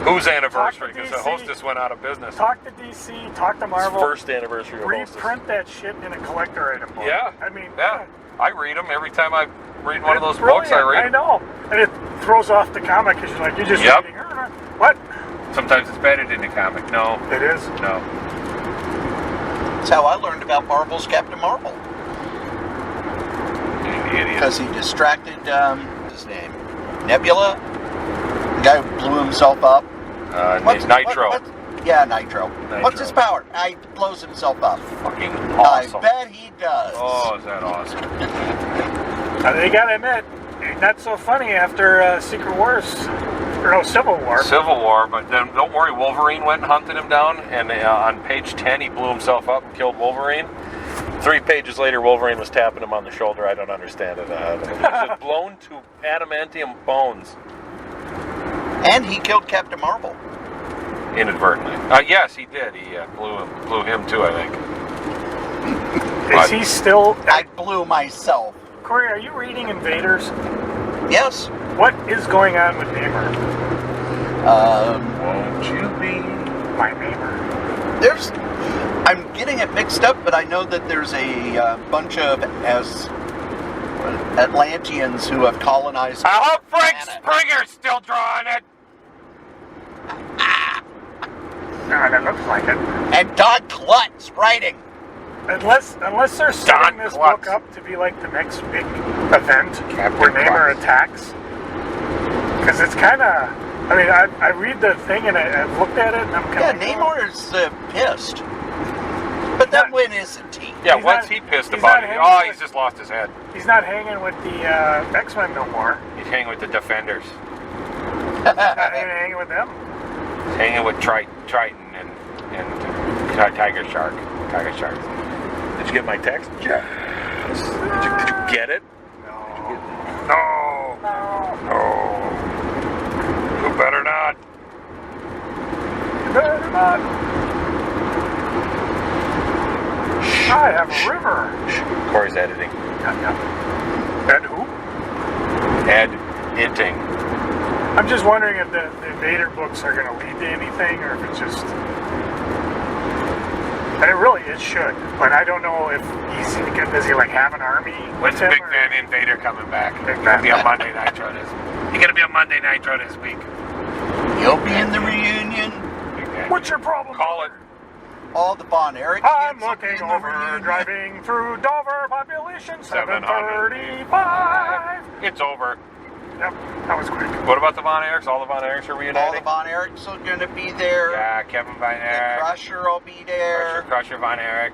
Speaker 2: Whose anniversary?
Speaker 3: Talk to
Speaker 2: Because the
Speaker 3: DC.
Speaker 2: Hostess went out of business.
Speaker 3: talk to DC, talk to
Speaker 2: It's
Speaker 3: Marvel,
Speaker 2: first anniversary of Hostess.
Speaker 3: reprint that shit in a collector item book.
Speaker 2: Yeah.
Speaker 3: I mean,
Speaker 2: Yeah. I read them every time I read one of those
Speaker 3: it's
Speaker 2: books. I
Speaker 3: brilliant.
Speaker 2: read
Speaker 3: I
Speaker 2: them.
Speaker 3: know. And it throws off the comic because you're just
Speaker 2: Yep.
Speaker 3: reading. What?
Speaker 2: Sometimes it's bedded in the comic. No,
Speaker 3: It is.
Speaker 2: no.
Speaker 1: That's how I learned about Marvel's Captain Marvel.
Speaker 2: Idiot.
Speaker 1: Because he distracted, his name, Nebula? The guy who blew himself up.
Speaker 2: Nitro.
Speaker 1: Yeah, Nitro. What's his
Speaker 2: Nitro.
Speaker 1: power? He blows himself up.
Speaker 2: Fucking awesome.
Speaker 1: I bet he does.
Speaker 2: Oh, is that awesome?
Speaker 3: They gotta admit, not so funny after Secret Wars. Or no, Civil War.
Speaker 2: Civil War, but then don't worry, Wolverine went and hunted him down, and on page 10 he blew himself up and killed Wolverine. 3 pages later, Wolverine was tapping him on the shoulder. I don't understand it. He was blown to adamantium bones.
Speaker 1: And he killed Captain Marvel.
Speaker 2: Inadvertently. Yes, he did. He blew him too, I think.
Speaker 3: Is he still...
Speaker 1: I blew myself.
Speaker 3: Cory, are you reading Invaders?
Speaker 1: Yes.
Speaker 3: What is going on with Namor?
Speaker 2: Won't you be
Speaker 3: My Namor.
Speaker 1: There's... I'm getting it mixed up, but I know that there's a bunch of Atlanteans who have colonized...
Speaker 2: I hope Frank
Speaker 1: planet.
Speaker 2: Springer's still drawing it!
Speaker 3: No, that looks like it.
Speaker 1: And Don Klutz writing.
Speaker 3: Unless they're
Speaker 2: Don
Speaker 3: setting this
Speaker 2: Klutz.
Speaker 3: book up to be like the next big event
Speaker 2: Captain
Speaker 3: where Namor
Speaker 2: Klutz.
Speaker 3: attacks. Because it's kind of... I mean, I read the thing and I've looked at it and I'm kind
Speaker 1: Yeah,
Speaker 3: of...
Speaker 1: Namor is pissed. But then when isn't he?
Speaker 2: Yeah,
Speaker 3: He's
Speaker 2: what's
Speaker 3: not-
Speaker 2: he pissed
Speaker 3: he's
Speaker 2: about
Speaker 3: not
Speaker 2: it?
Speaker 3: hanging
Speaker 2: Oh,
Speaker 3: with-
Speaker 2: he's just lost his head.
Speaker 3: He's not hanging with the X-Men no more.
Speaker 2: He's hanging with the Defenders.
Speaker 3: Not hanging with them.
Speaker 2: He's hanging with Triton and Tiger Shark. Tiger Shark. Did you get my text? Yes. Did you get it?
Speaker 3: No.
Speaker 2: No.
Speaker 3: No.
Speaker 2: No. You better not.
Speaker 3: Better not. I have a river.
Speaker 2: Cory's editing.
Speaker 3: And who?
Speaker 2: Editing.
Speaker 3: I'm just wondering if the Invader books are going to lead to anything, or if it's just... And it should. But I don't know if does he like have an army?
Speaker 2: When's
Speaker 3: with him,
Speaker 2: Big
Speaker 3: or-
Speaker 2: Van Invader coming back?
Speaker 3: Big
Speaker 2: He's gonna
Speaker 3: Van.
Speaker 2: be on Monday Nitro this. He's gonna be on Monday Nitro this week.
Speaker 1: He'll be in the reunion.
Speaker 2: Big Van.
Speaker 3: What's your problem?
Speaker 2: Call it.
Speaker 1: All the Von Erich
Speaker 3: I'm
Speaker 1: kids will be
Speaker 3: looking
Speaker 1: in the
Speaker 3: over,
Speaker 1: reunion.
Speaker 3: driving through Dover, population
Speaker 2: 735.
Speaker 3: 735.
Speaker 2: It's over.
Speaker 3: Yep, that was quick.
Speaker 2: What about the Von Erichs? All the Von Erichs are
Speaker 1: All the
Speaker 2: reuniting?
Speaker 1: Von Erichs are going to be there.
Speaker 2: Yeah, Kevin Von
Speaker 1: The
Speaker 2: Erich.
Speaker 1: Crusher will be there.
Speaker 2: Crusher Von Erich.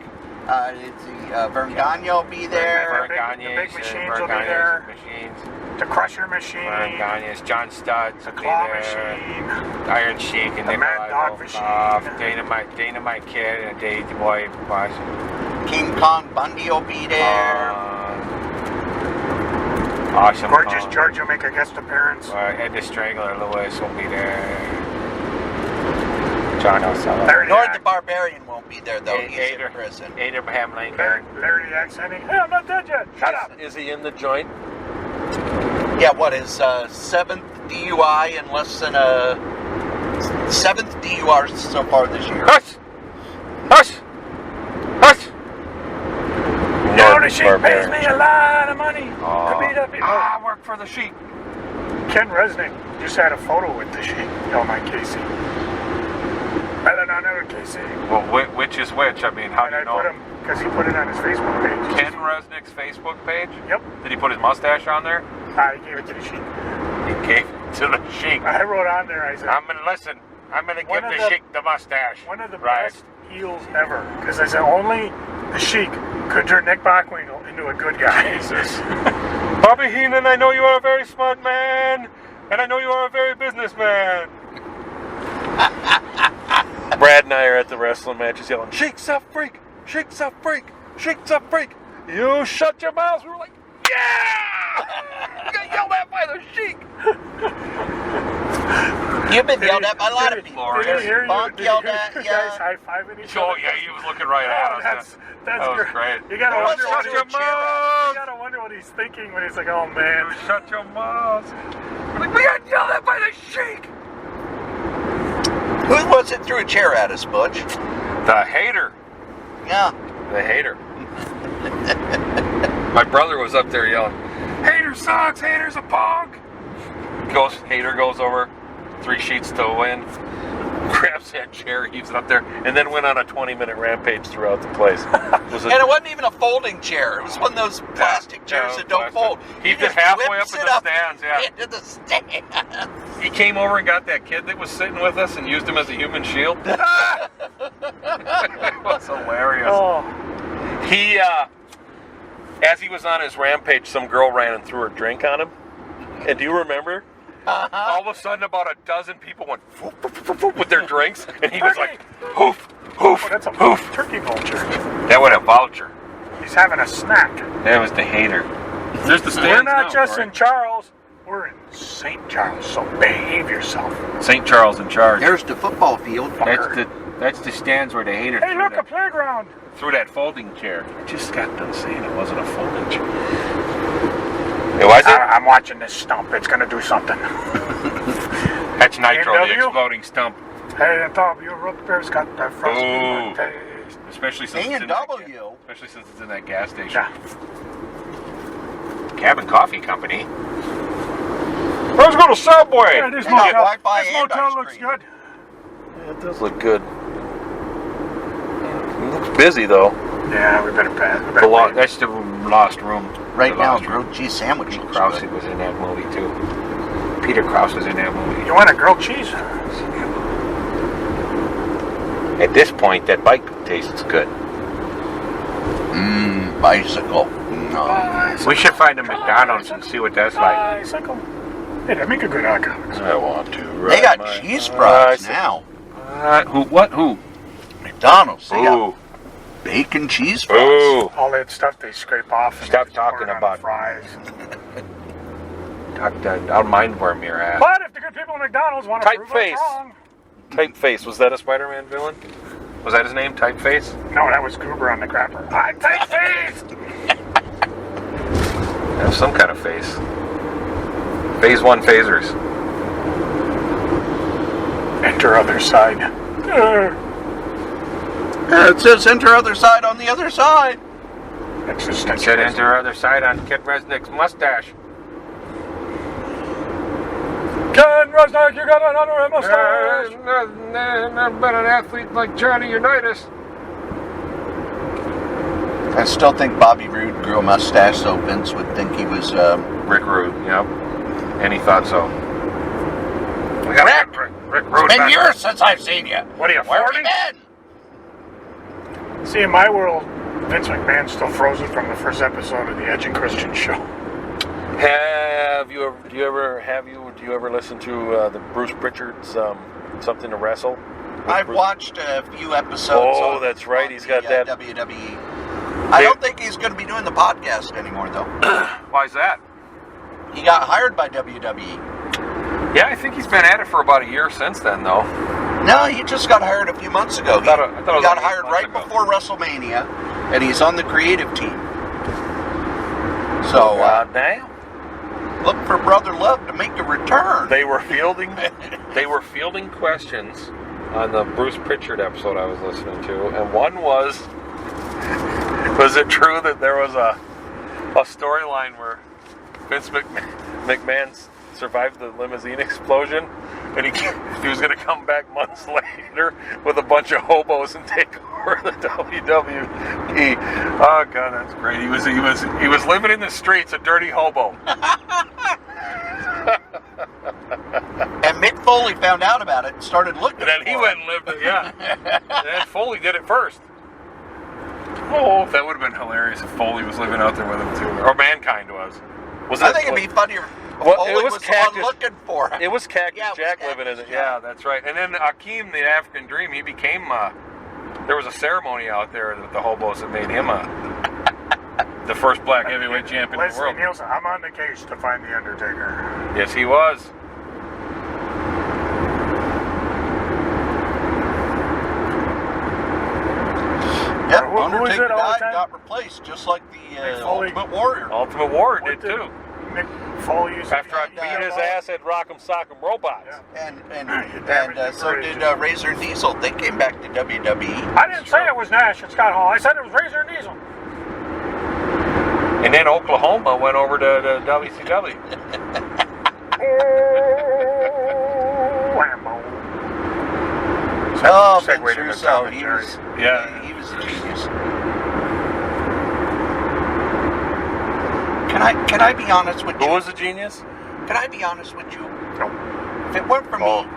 Speaker 1: Vern Gagne will be there.
Speaker 3: Vern- big machines will be there.
Speaker 2: Machines.
Speaker 3: The crusher machine.
Speaker 2: Gagne's, John Studs,
Speaker 3: The claw machine.
Speaker 2: Iron Sheik, and
Speaker 3: The Mad Dog machine.
Speaker 2: Dynamite Kid, and Dave the Boy.
Speaker 1: King Kong Bundy will be there.
Speaker 2: Awesome.
Speaker 3: Gorgeous George will make a guest appearance.
Speaker 2: Ed the Strangler Lewis will be there. John O'Sullivan.
Speaker 1: Lord the Barbarian won't be there, though. He's in prison.
Speaker 2: Abraham Lincoln.
Speaker 3: Larry the Accenting. Hey, I'm not dead yet. Shut up.
Speaker 2: Is he in the joint?
Speaker 1: Yeah, what is 7th DUI in less than a 7th DUI so far this year?
Speaker 2: Hush! Hush! Hush!
Speaker 3: You know, the Sheik pays me a lot of money to beat up people.
Speaker 2: I work for the Sheik.
Speaker 3: Ken Resnick just had a photo with the Sheik. Oh, my Casey. Better not know Casey.
Speaker 2: Well, which is which? I mean, how do you know?
Speaker 3: Because he put it on his Facebook page.
Speaker 2: Ken Resnick's Facebook page?
Speaker 3: Yep.
Speaker 2: Did he put his mustache on there?
Speaker 3: He gave it to the Sheik.
Speaker 2: He gave it to the Sheik.
Speaker 3: I wrote on there, I said,
Speaker 2: I'm going to give the Sheik the mustache.
Speaker 3: One of the best heels ever. Because I said, only the Sheik could turn Nick Bockwinkel into a good guy.
Speaker 2: Jesus. Bobby Heenan, I know you are a very smart man. And I know you are a very businessman. Brad and I are at the wrestling matches yelling, Sheik's a freak! Sheik's a freak! Sheik's a freak! You shut your mouths! We were like, yeah! You got yelled at by the Sheik!
Speaker 1: You've been yelled at by a lot of people.
Speaker 3: Did you
Speaker 1: Bonk yelled at you.
Speaker 3: guys high-fiving each other?
Speaker 2: Oh, yeah, he was looking right at us.
Speaker 3: That's
Speaker 2: that was great.
Speaker 3: You gotta wonder
Speaker 2: shut your mouth!
Speaker 3: You gotta wonder what he's thinking when he's like, oh man.
Speaker 2: You shut your mouth! We're like, we got yelled at by the Sheik!
Speaker 1: Who was it threw a chair at us, Butch?
Speaker 2: The hater.
Speaker 1: Yeah.
Speaker 2: The hater. My brother was up there yelling, Hater sucks, Hater's a punk! Hater goes over, 3 sheets to win, grabs that chair, heaves it up there, and then went on a 20-minute rampage throughout the place.
Speaker 1: And it wasn't even a folding chair. It was one of those plastic chairs that don't fold.
Speaker 2: He did halfway up in the stands, yeah.
Speaker 1: Into the stands.
Speaker 2: He came over and got that kid that was sitting with us and used him as a human shield. It was hilarious.
Speaker 3: Oh.
Speaker 2: He, as he was on his rampage, some girl ran and threw her drink on him. And do you remember? All of a sudden, about a dozen people went whoop, whoop, whoop, whoop, with their drinks, and he was like, hoof, hoof,
Speaker 3: Oh, that's a
Speaker 2: hoof.
Speaker 3: turkey vulture.
Speaker 2: That was a voucher.
Speaker 3: He's having a snack.
Speaker 2: That was the hater. There's the stands
Speaker 3: We're not
Speaker 2: now,
Speaker 3: just
Speaker 2: Cory.
Speaker 3: in Charles. We're in St. Charles, so behave yourself.
Speaker 2: St. Charles in charge.
Speaker 1: There's the football field.
Speaker 2: That's the stands where the hater
Speaker 3: Hey, look, a playground.
Speaker 2: threw that folding chair. I just got done saying it wasn't a folding chair. It was it?
Speaker 3: I'm watching this stump. It's going to do something.
Speaker 2: That's Nitro, the
Speaker 3: A&W?
Speaker 2: exploding stump.
Speaker 3: Hey, I thought your root beer's got that frosty
Speaker 2: Ooh.
Speaker 3: taste.
Speaker 2: Especially since it's in
Speaker 1: A&W.
Speaker 2: that gas station.
Speaker 3: Yeah.
Speaker 2: Cabin Coffee Company. Let's go to Subway.
Speaker 3: Yeah, this
Speaker 1: Yeah,
Speaker 3: motel,
Speaker 1: Wi-Fi
Speaker 3: this
Speaker 1: and
Speaker 3: motel
Speaker 1: ice
Speaker 3: looks
Speaker 1: cream.
Speaker 3: good.
Speaker 2: Yeah, it does look good. It looks busy though.
Speaker 3: Yeah, we better pass. We better wait.
Speaker 2: That's the lost room.
Speaker 1: Right
Speaker 2: The
Speaker 1: now,
Speaker 2: lost room.
Speaker 1: grilled cheese sandwich
Speaker 2: Pete
Speaker 1: looks
Speaker 2: Krause
Speaker 1: good.
Speaker 2: was in that movie too. Peter Krause was in that movie.
Speaker 3: You want a grilled cheese?
Speaker 2: At this point, that bike tastes good.
Speaker 1: Bicycle. No.
Speaker 2: We should find a McDonald's and see what that's like.
Speaker 3: Bicycle. Hey, they make a good hot dogs.
Speaker 2: I want to.
Speaker 1: They got cheese fries now.
Speaker 2: Who? What? Who?
Speaker 1: McDonald's. They got
Speaker 2: Ooh.
Speaker 1: bacon cheese fries.
Speaker 2: Ooh.
Speaker 3: All that stuff they scrape off. And
Speaker 2: Stop
Speaker 3: just pour
Speaker 2: talking
Speaker 3: it on
Speaker 2: about-
Speaker 3: the fries.
Speaker 2: I'll mind worm your ass.
Speaker 3: But if the good people at McDonald's want to prove us
Speaker 2: Typeface.
Speaker 3: wrong,
Speaker 2: Typeface. Was that a Spider-Man villain? Was that his name? Typeface?
Speaker 3: no, that was Goober on the crapper. I'm Typeface.
Speaker 2: That was some kind of face. Phase 1 phasers.
Speaker 3: Enter other side.
Speaker 1: It says enter other side on the other side.
Speaker 3: Existentialism.
Speaker 2: Said enter other side on Kid Resnick's mustache.
Speaker 3: Ken Resnick, you got another mustache.
Speaker 2: Never been an athlete like Johnny Unitas.
Speaker 1: I still think Bobby Roode grew a mustache, so Vince would think he was.
Speaker 2: Rick Rude, yep. And he thought so. We got Rick Rude.
Speaker 1: It's been
Speaker 2: back.
Speaker 1: years since I've seen you.
Speaker 2: What are you,
Speaker 1: Where have
Speaker 2: 40?
Speaker 1: you been?
Speaker 3: See, in my world, Vince McMahon's still frozen from the first episode of the Edge and Christian show.
Speaker 2: Do you ever listen to the Bruce Pritchard's Something to Wrestle?
Speaker 1: I've watched a few episodes.
Speaker 2: Oh, that's right. He's got that
Speaker 1: WWE. I don't think he's going to be doing the podcast anymore, though.
Speaker 2: Why is that?
Speaker 1: He got hired by WWE.
Speaker 2: Yeah, I think he's been at it for about a year since then, though.
Speaker 1: No, he just got hired a few months ago.
Speaker 2: I thought it
Speaker 1: He
Speaker 2: was
Speaker 1: got
Speaker 2: like
Speaker 1: hired
Speaker 2: 8 months
Speaker 1: right
Speaker 2: ago.
Speaker 1: before WrestleMania, and he's on the creative team. So,
Speaker 2: damn.
Speaker 1: look for Brother Love to make a return.
Speaker 2: They were fielding questions on the Bruce Pritchard episode I was listening to, and one was it true that there was a storyline where Vince McMahon survived the limousine explosion, and he was going to come back months later with a bunch of hobos and take over the WWE. Oh God, that's great. He was living in the streets, a dirty hobo.
Speaker 1: And Mick Foley found out about it and started looking
Speaker 2: And then he
Speaker 1: for
Speaker 2: went
Speaker 1: it.
Speaker 2: and lived it, yeah. And then Foley did it first. Oh, that would have been hilarious if Foley was living out there with him too. Or Mankind was.
Speaker 1: I think it'd be funnier if
Speaker 2: Well,
Speaker 1: Foley
Speaker 2: it was
Speaker 1: was the one
Speaker 2: Cactus-
Speaker 1: looking for it.
Speaker 2: It was Cactus
Speaker 1: Yeah, it was
Speaker 2: Jack
Speaker 1: Cactus
Speaker 2: living in it.
Speaker 1: Jack.
Speaker 2: Yeah, that's right. And then Akeem, the African Dream, he became, there was a ceremony out there with the hobos that made him the first black heavyweight champion in the
Speaker 3: Leslie
Speaker 2: world.
Speaker 3: Nielsen, I'm on the case to find the Undertaker.
Speaker 2: Yes, he was.
Speaker 1: Yep,
Speaker 3: Who was
Speaker 1: Undertaker
Speaker 3: it all the
Speaker 1: died,
Speaker 3: time?
Speaker 1: got replaced, just like the
Speaker 3: Mick Foley.
Speaker 1: Ultimate Warrior.
Speaker 2: Ultimate Warrior
Speaker 3: What
Speaker 2: did too.
Speaker 3: Mick Foley used to
Speaker 2: After I
Speaker 3: be
Speaker 2: beat his ass at Rock'em Sock'em Robots.
Speaker 3: Yeah.
Speaker 1: And so did Razor and Diesel. They came back to WWE.
Speaker 3: I didn't say it was Nash and Scott Hall. I said it was Razor and Diesel.
Speaker 2: And then Oklahoma went over to WCW.
Speaker 3: Whammo.
Speaker 1: Oh,
Speaker 3: Segue
Speaker 1: Vince
Speaker 3: to the
Speaker 1: Russo,
Speaker 3: commentary.
Speaker 2: Yeah.
Speaker 1: he was a genius. Can I be honest with you?
Speaker 2: Who was a genius?
Speaker 1: Can I be honest with you?
Speaker 3: No.
Speaker 1: If it weren't for
Speaker 2: Oh.
Speaker 1: me,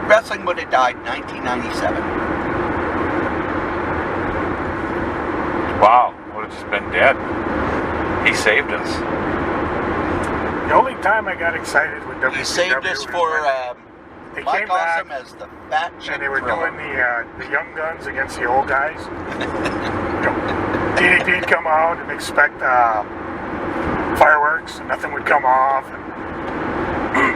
Speaker 1: wrestling would have died in 1997.
Speaker 2: Wow, would have just been dead. He saved us.
Speaker 3: The only time I got excited with WCW
Speaker 1: He saved us
Speaker 3: was
Speaker 1: for,
Speaker 3: when they
Speaker 1: Mike
Speaker 3: came
Speaker 1: calls
Speaker 3: back
Speaker 1: him as the fat chick
Speaker 3: and they were
Speaker 1: thriller.
Speaker 3: doing the young guns against the old guys. DDP'd come out and expect fireworks and nothing would come off. And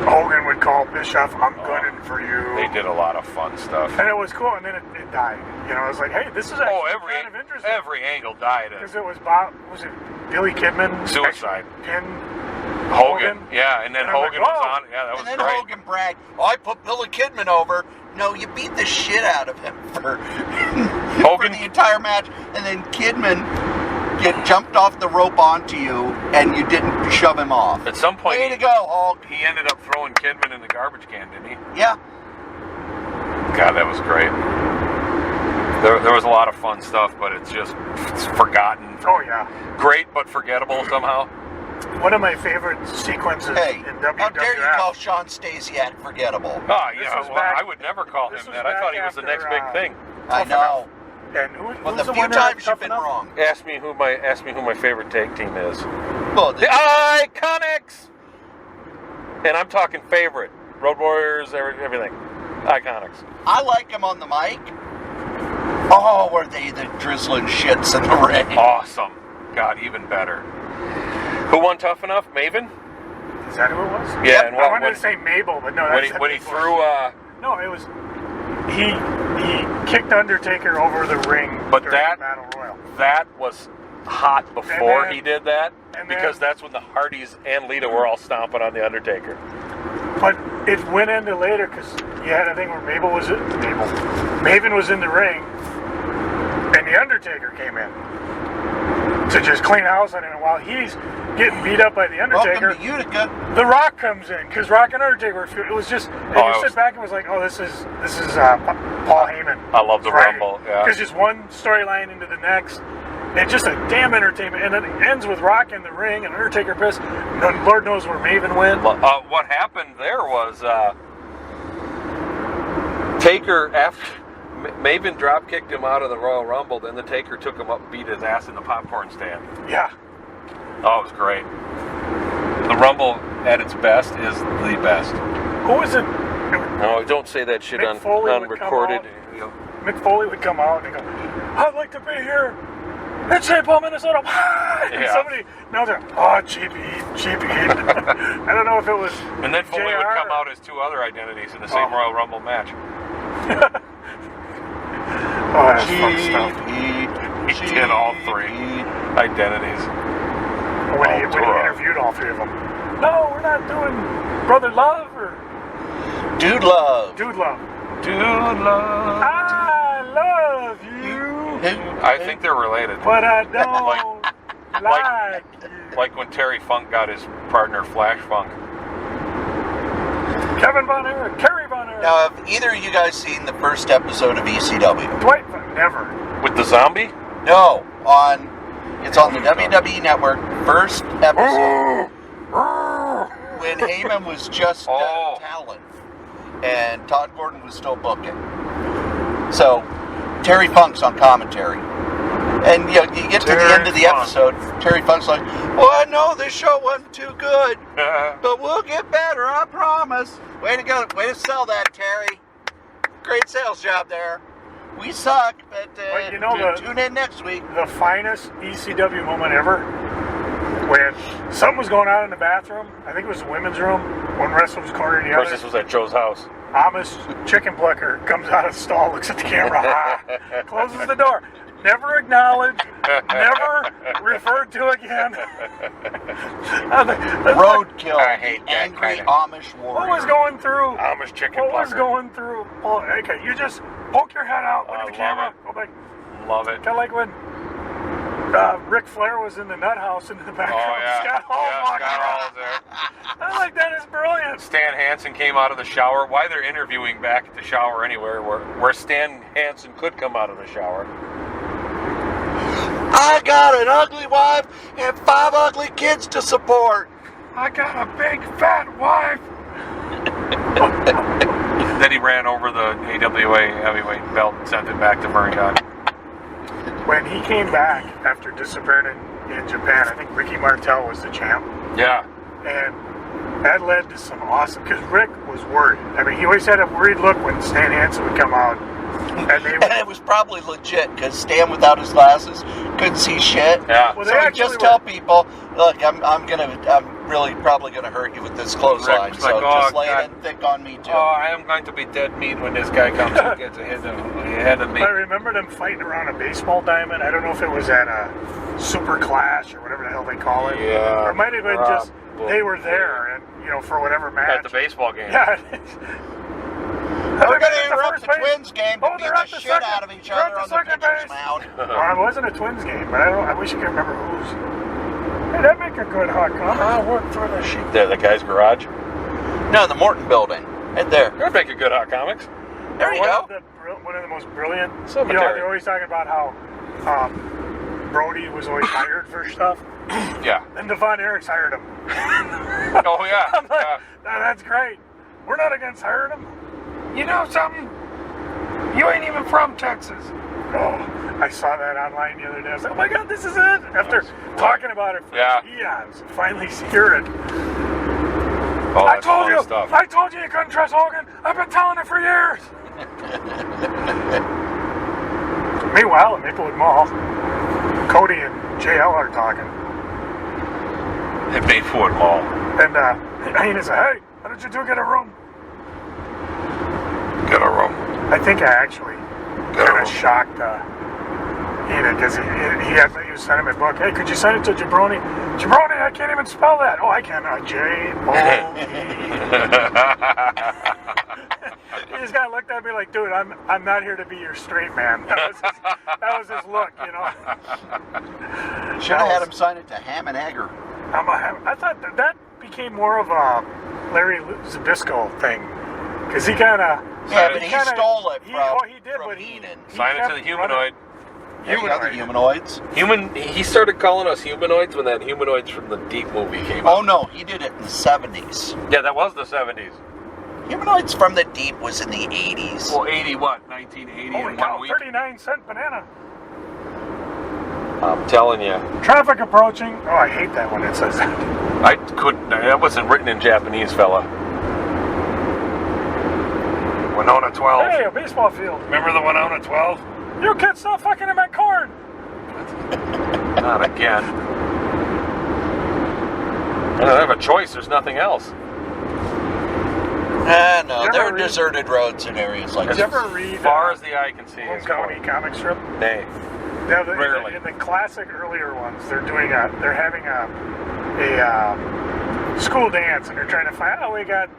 Speaker 3: Hogan would call Bischoff, "I'm gunning for you."
Speaker 2: They did a lot of fun stuff.
Speaker 3: And it was cool, and then it died. You know, I was like, hey, this is actually kind of interesting.
Speaker 2: every angle died.
Speaker 3: Because it was Bob, was it Billy Kidman?
Speaker 2: Suicide.
Speaker 3: Pin
Speaker 2: Hogan. Yeah, and then
Speaker 3: And I'm
Speaker 2: Hogan
Speaker 3: like,
Speaker 2: was
Speaker 3: "Oh."
Speaker 2: on. Yeah, that was
Speaker 1: And then
Speaker 2: great.
Speaker 1: Hogan bragged, "I put Billy Kidman over." No, you beat the shit out of him for
Speaker 2: Hogan-
Speaker 1: the entire match, and then Kidman jumped off the rope onto you, and you didn't shove him off.
Speaker 2: At some point,
Speaker 1: Way to go, Hulk!
Speaker 2: he ended up throwing Kidman in the garbage can, didn't he?
Speaker 1: Yeah,
Speaker 2: God, that was great. There was a lot of fun stuff, but it's forgotten.
Speaker 3: Oh, yeah.
Speaker 2: Great, but forgettable somehow.
Speaker 3: One of my favorite sequences
Speaker 1: hey,
Speaker 3: in
Speaker 1: how dare you call
Speaker 3: WWF.
Speaker 1: Sean Stasiak forgettable?
Speaker 2: Oh,
Speaker 3: This
Speaker 2: yeah,
Speaker 3: was
Speaker 2: well,
Speaker 3: back-
Speaker 2: I would never call him
Speaker 3: this was
Speaker 2: that. I thought he
Speaker 3: back
Speaker 2: was the
Speaker 3: after,
Speaker 2: next big thing.
Speaker 1: I
Speaker 3: Tough
Speaker 1: know.
Speaker 3: And
Speaker 1: Well,
Speaker 3: who's
Speaker 1: the
Speaker 3: the
Speaker 1: few
Speaker 3: winner
Speaker 1: times
Speaker 3: of
Speaker 1: you've
Speaker 3: Tough
Speaker 1: been
Speaker 3: Enough?
Speaker 1: wrong.
Speaker 2: Ask me who my favorite tag team is.
Speaker 1: Well,
Speaker 2: The Iconics! And I'm talking favorite. Road Warriors, everything. Iconics.
Speaker 1: I like him on the mic. Oh, were they the drizzling shits in the ring?
Speaker 2: Awesome. God, even better. Who won Tough Enough? Maven?
Speaker 3: Is that who it was?
Speaker 2: Yeah, and
Speaker 3: I wanted to say Mabel, but no, that's
Speaker 2: when he
Speaker 3: before.
Speaker 2: threw
Speaker 3: No, it was he kicked Undertaker over the ring
Speaker 2: But
Speaker 3: during
Speaker 2: that-
Speaker 3: the Battle Royal.
Speaker 2: that was hot before
Speaker 3: then-
Speaker 2: he did that,
Speaker 3: and
Speaker 2: because
Speaker 3: then-
Speaker 2: that's when the Hardys and Lita were all stomping on the Undertaker.
Speaker 3: But it went into later because you had a thing where Maven was in the ring, and the Undertaker came in to just clean house on him. And while he's getting beat up by the Undertaker,
Speaker 1: Welcome to Utica.
Speaker 3: The Rock comes in because Rock and Undertaker. It was just, and
Speaker 2: Oh,
Speaker 3: you
Speaker 2: it
Speaker 3: sit
Speaker 2: was-
Speaker 3: back and was like, oh, this is Paul Heyman.
Speaker 2: I love the
Speaker 3: Friday.
Speaker 2: Rumble, yeah.
Speaker 3: Because just one storyline into the next, and just a damn entertainment. And then it ends with Rock in the ring and Undertaker pissed. And Lord knows where Maven went.
Speaker 2: What happened there was Taker, after Maven drop kicked him out of the Royal Rumble, then the Taker took him up and beat his ass in the popcorn stand.
Speaker 3: Yeah.
Speaker 2: Oh, it was great. The Rumble at its best is the best.
Speaker 3: Who was it?
Speaker 2: No, don't say that shit
Speaker 3: Mick Foley
Speaker 2: on
Speaker 3: would come
Speaker 2: recorded.
Speaker 3: out. Mick Foley would come out and go, I'd like to be here in St. Paul, Minnesota. And
Speaker 2: Yeah.
Speaker 3: somebody, now they're, oh, cheap heat. I don't know if it was
Speaker 2: And then Foley
Speaker 3: JR.
Speaker 2: would come out as 2 other identities in the same Royal Rumble match.
Speaker 3: Oh, that's fun stuff.
Speaker 2: He did all 3 identities.
Speaker 3: When he interviewed all 3 of them. No, we're not doing Brother Love or
Speaker 1: Dude Love.
Speaker 3: Dude Love.
Speaker 2: Dude love.
Speaker 3: I love you,
Speaker 2: I think they're related.
Speaker 3: but I don't like you.
Speaker 2: Like when Terry Funk got his partner Flash Funk.
Speaker 3: Kevin Von Erich, Kerry Von Erich.
Speaker 1: Now, have either of you guys seen the first episode of ECW?
Speaker 3: Dwight, never.
Speaker 2: With the zombie?
Speaker 1: No, it's on the WWE Network. First episode when Heyman was just talent, and Todd Gordon was still booking. So Terry Funk's on commentary, and you get to the end of the episode. Terry Funk's like, "Well, I know this show wasn't too good, but we'll get better, I promise." Way to go! Way to sell that, Terry. Great sales job there. We suck, but
Speaker 3: you know
Speaker 1: tune in next week.
Speaker 3: The finest ECW moment ever, when something was going on in the bathroom. I think it was the women's room. One wrestler was cornering the
Speaker 2: Of course,
Speaker 3: other.
Speaker 2: this was at Joe's house.
Speaker 3: Amish chicken plucker comes out of the stall, looks at the camera, closes the door. Never acknowledged, never referred to again.
Speaker 1: Roadkill.
Speaker 2: I hate that
Speaker 1: angry
Speaker 2: kind of-
Speaker 1: Amish warrior.
Speaker 3: What was going through?
Speaker 2: Amish chicken
Speaker 3: What was
Speaker 2: plucker.
Speaker 3: going through? Oh, okay, you just poke your head out, look
Speaker 2: I
Speaker 3: at the
Speaker 2: love
Speaker 3: camera,
Speaker 2: it.
Speaker 3: go back.
Speaker 2: Love it.
Speaker 3: Kind of like when Ric Flair was in the nut house in the background.
Speaker 2: Oh, yeah.
Speaker 3: Scott Hall
Speaker 2: Yeah,
Speaker 3: walking
Speaker 2: Scott
Speaker 3: around.
Speaker 2: Hall's there.
Speaker 3: I like that. It's brilliant.
Speaker 2: Stan Hansen came out of the shower. Why they're interviewing back at the shower anywhere where Stan Hansen could come out of the shower.
Speaker 1: I got an ugly wife and 5 ugly kids to support.
Speaker 3: I got a big fat wife.
Speaker 2: Then he ran over the AWA heavyweight belt and sent it back to Vern Gunn.
Speaker 3: When he came back after disappearing in Japan, I think Ricky Martel was the champ.
Speaker 2: Yeah.
Speaker 3: And that led to some awesome, because Rick was worried. I mean, he always had a worried look when Stan Hansen would come out. And they
Speaker 1: And it was probably legit because Stan without his glasses couldn't see shit.
Speaker 2: Yeah.
Speaker 3: Well,
Speaker 1: So
Speaker 3: they
Speaker 1: he
Speaker 3: actually
Speaker 1: just tell people, look, I'm really probably gonna hurt you with this clothesline.
Speaker 2: Rick was
Speaker 1: So
Speaker 2: like,
Speaker 1: just
Speaker 2: oh,
Speaker 1: lay
Speaker 2: God.
Speaker 1: it in thick on me too.
Speaker 2: Oh, I am going to be dead meat when this guy comes and gets ahead of me.
Speaker 3: I remember them fighting around a baseball diamond. I don't know if it was at a Super Clash or whatever the hell they call it.
Speaker 2: Yeah.
Speaker 3: Or it might have been just they were there and for whatever match.
Speaker 2: At the baseball game.
Speaker 3: Yeah.
Speaker 1: We're gonna interrupt the Twins game to
Speaker 3: Oh,
Speaker 1: beat
Speaker 3: they're
Speaker 1: the
Speaker 3: at the
Speaker 1: shit
Speaker 3: second-
Speaker 1: out of each
Speaker 3: they're at
Speaker 1: other
Speaker 3: the
Speaker 1: on the
Speaker 3: second
Speaker 1: pitcher's
Speaker 3: base.
Speaker 1: mound.
Speaker 3: Well, it wasn't a Twins game, but I wish I could remember whose. Hey, that'd make a good hot comment. I work for the sheep.
Speaker 2: There, the guy's garage.
Speaker 1: No, the Morton building. Right there.
Speaker 2: That'd make a good hot comics.
Speaker 1: There you go.
Speaker 3: One of the most brilliant.
Speaker 2: Cemetery.
Speaker 3: They're always talking about how Brody was always hired for stuff.
Speaker 2: Yeah.
Speaker 3: And Von Erichs hired him.
Speaker 2: Oh, yeah.
Speaker 3: I'm like,
Speaker 2: Yeah.
Speaker 3: that's great. We're not against hiring him. You know something? You ain't even from Texas. Oh, I saw that online the other day. I was like, oh my God, this is it. After talking about it for eons, finally hear it.
Speaker 2: Oh,
Speaker 3: I
Speaker 2: that's
Speaker 3: told
Speaker 2: funny
Speaker 3: you.
Speaker 2: stuff.
Speaker 3: I told you couldn't trust Hogan. I've been telling it for years. Meanwhile, at Maplewood Mall, Cody and JL are talking.
Speaker 2: At Maplewood Mall.
Speaker 3: And Heenan said, hey, why don't you two get a room?
Speaker 2: Get a room.
Speaker 3: I think I actually kind of shocked Heenan because he had me send him a book. Hey, could you send it to Jabroni? Jabroni, I can't even spell that. Oh, I can. J-O-E. He just kind of looked at me like, dude, I'm not here to be your straight man. That was his look,
Speaker 1: Should have had him sign it to Ham and Egger.
Speaker 3: I thought that became more of a Larry Zbyszko thing. Because he kind of...
Speaker 1: Yeah, but he stole it
Speaker 3: from
Speaker 1: Heenan.
Speaker 2: Sign it to the humanoid.
Speaker 1: The humanoids.
Speaker 2: He started calling us humanoids when that Humanoids from the Deep movie came out.
Speaker 1: Oh no, he did it in the 70s.
Speaker 2: Yeah, that was the 70s.
Speaker 1: Humanoids from the Deep was in the 80s.
Speaker 2: Well, 80 what? 1980
Speaker 3: Holy
Speaker 2: in
Speaker 3: cow,
Speaker 2: 1 week?
Speaker 3: 39-cent banana.
Speaker 2: I'm telling you.
Speaker 3: Traffic approaching. Oh, I hate that when it says that.
Speaker 2: That wasn't written in Japanese, fella. Winona 12.
Speaker 3: Hey, a baseball field.
Speaker 2: Remember the Winona 12?
Speaker 3: You kids stop fucking in my corn.
Speaker 2: Not again. I don't have a choice. There's nothing else.
Speaker 1: No,
Speaker 3: Did you
Speaker 1: there
Speaker 3: ever
Speaker 1: are
Speaker 3: read-
Speaker 1: deserted roads in areas like
Speaker 3: Did you
Speaker 1: this.
Speaker 3: ever read
Speaker 2: As far as the eye can see.
Speaker 3: Home County comic strip?
Speaker 2: Nay.
Speaker 3: Yeah,
Speaker 2: Rarely.
Speaker 3: in the classic earlier ones, they're having a school dance, and they're trying to find. Oh, we got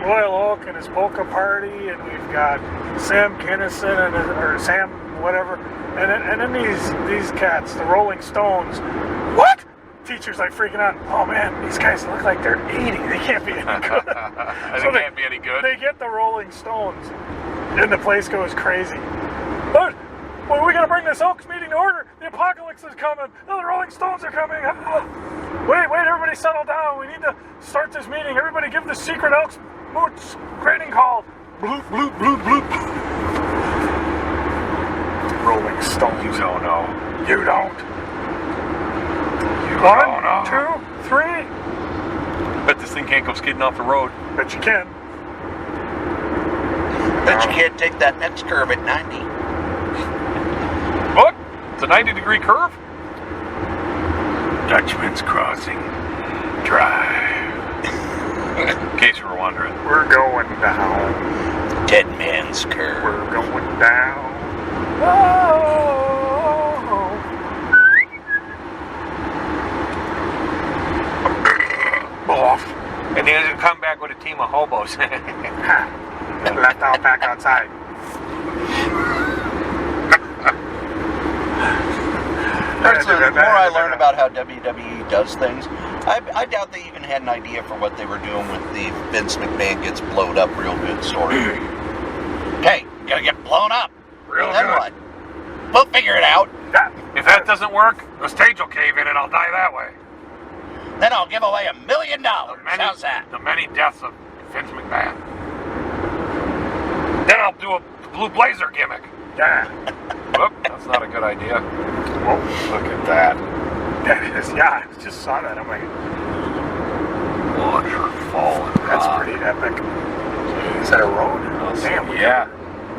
Speaker 3: Royal Oak and his polka party, and we've got Sam Kinison or Sam whatever, and then these cats, the Rolling Stones. What? Teacher's like freaking out. Oh man, these guys look like they're 80. They can't be any good.
Speaker 2: They can't be any good.
Speaker 3: They get the Rolling Stones, and the place goes crazy. But well, we gotta bring this Oaks meeting to order. The apocalypse is coming. Oh, the Rolling Stones are coming. Wait, everybody settle down. We need to start this meeting. Everybody give the secret Elks Moots grading call. Bloop, bloop, bloop, bloop. Rolling Stones.
Speaker 2: You don't know.
Speaker 3: You don't.
Speaker 2: You
Speaker 3: One,
Speaker 2: don't know.
Speaker 3: 2, 3.
Speaker 2: Bet this thing can't go skidding off the road.
Speaker 3: Bet you can.
Speaker 1: Bet you can't take that next curve at 90.
Speaker 2: What? It's a 90-degree curve? Dutchman's Crossing Drive. In case you were wondering.
Speaker 3: We're going down.
Speaker 1: Dead man's curve.
Speaker 3: We're going down. Oh. Off.
Speaker 2: And then you come back with a team of hobos.
Speaker 3: Left out back outside.
Speaker 1: The more I learn about how WWE does things, I doubt they even had an idea for what they were doing with the Vince McMahon gets blowed up real good story. Okay, gonna get blown up.
Speaker 3: Real
Speaker 1: Then
Speaker 3: good.
Speaker 1: what? We'll figure it out.
Speaker 2: If that doesn't work, the stage will cave in and I'll die that way.
Speaker 1: Then I'll give away $1 million. How's that?
Speaker 2: The many deaths of Vince McMahon. Then I'll do a Blue Blazer gimmick.
Speaker 3: Yeah.
Speaker 2: Whoop, that's not a good idea. Whoa, look at that.
Speaker 3: Yeah, I just saw that. I'm like,
Speaker 2: Water falling.
Speaker 3: that's pretty epic. Is that a road? Damn.
Speaker 2: Yeah.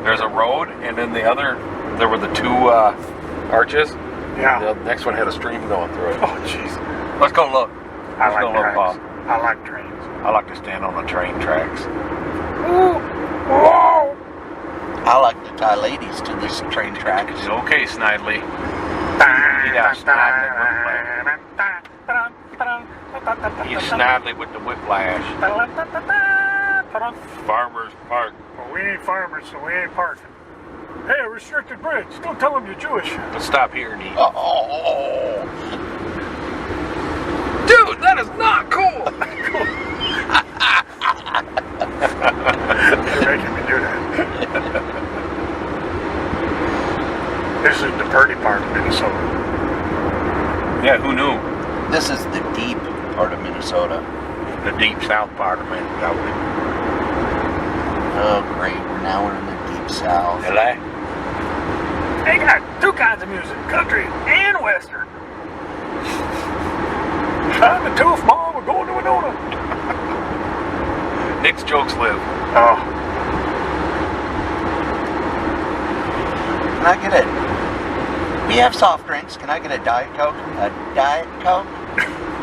Speaker 2: There's a road, and then there were the two arches.
Speaker 3: Yeah.
Speaker 2: The next one had a stream going through it.
Speaker 3: Oh, jeez.
Speaker 2: Let's go look.
Speaker 3: I
Speaker 2: Let's
Speaker 3: like
Speaker 2: go look,
Speaker 3: tracks.
Speaker 2: Bob.
Speaker 3: I like trains.
Speaker 2: I like to stand on the train tracks.
Speaker 3: Whoa!
Speaker 1: I like to tie ladies to this train track.
Speaker 2: Okay, Snidely. He's Snidely with the whiplash. Farmer's Park.
Speaker 3: Well, we ain't farmers, so we ain't parking. Hey, a restricted bridge. Don't tell them you're Jewish.
Speaker 2: Let's stop here and eat.
Speaker 1: Oh,
Speaker 2: Dude, that is not cool!
Speaker 3: You're making me do that. This is the pretty part of Minnesota.
Speaker 2: Yeah, who knew?
Speaker 1: this is the deep part of Minnesota.
Speaker 2: The deep south part of Minnesota.
Speaker 1: Oh, great. Now we're in the deep south.
Speaker 2: Hello?
Speaker 3: They got two kinds of music, country and western. I'm a tooth, Mom. We're going to Winona.
Speaker 2: Nick's jokes live.
Speaker 3: Oh.
Speaker 1: Can I get it? We have soft drinks. Can I get a Diet Coke? A Diet Coke?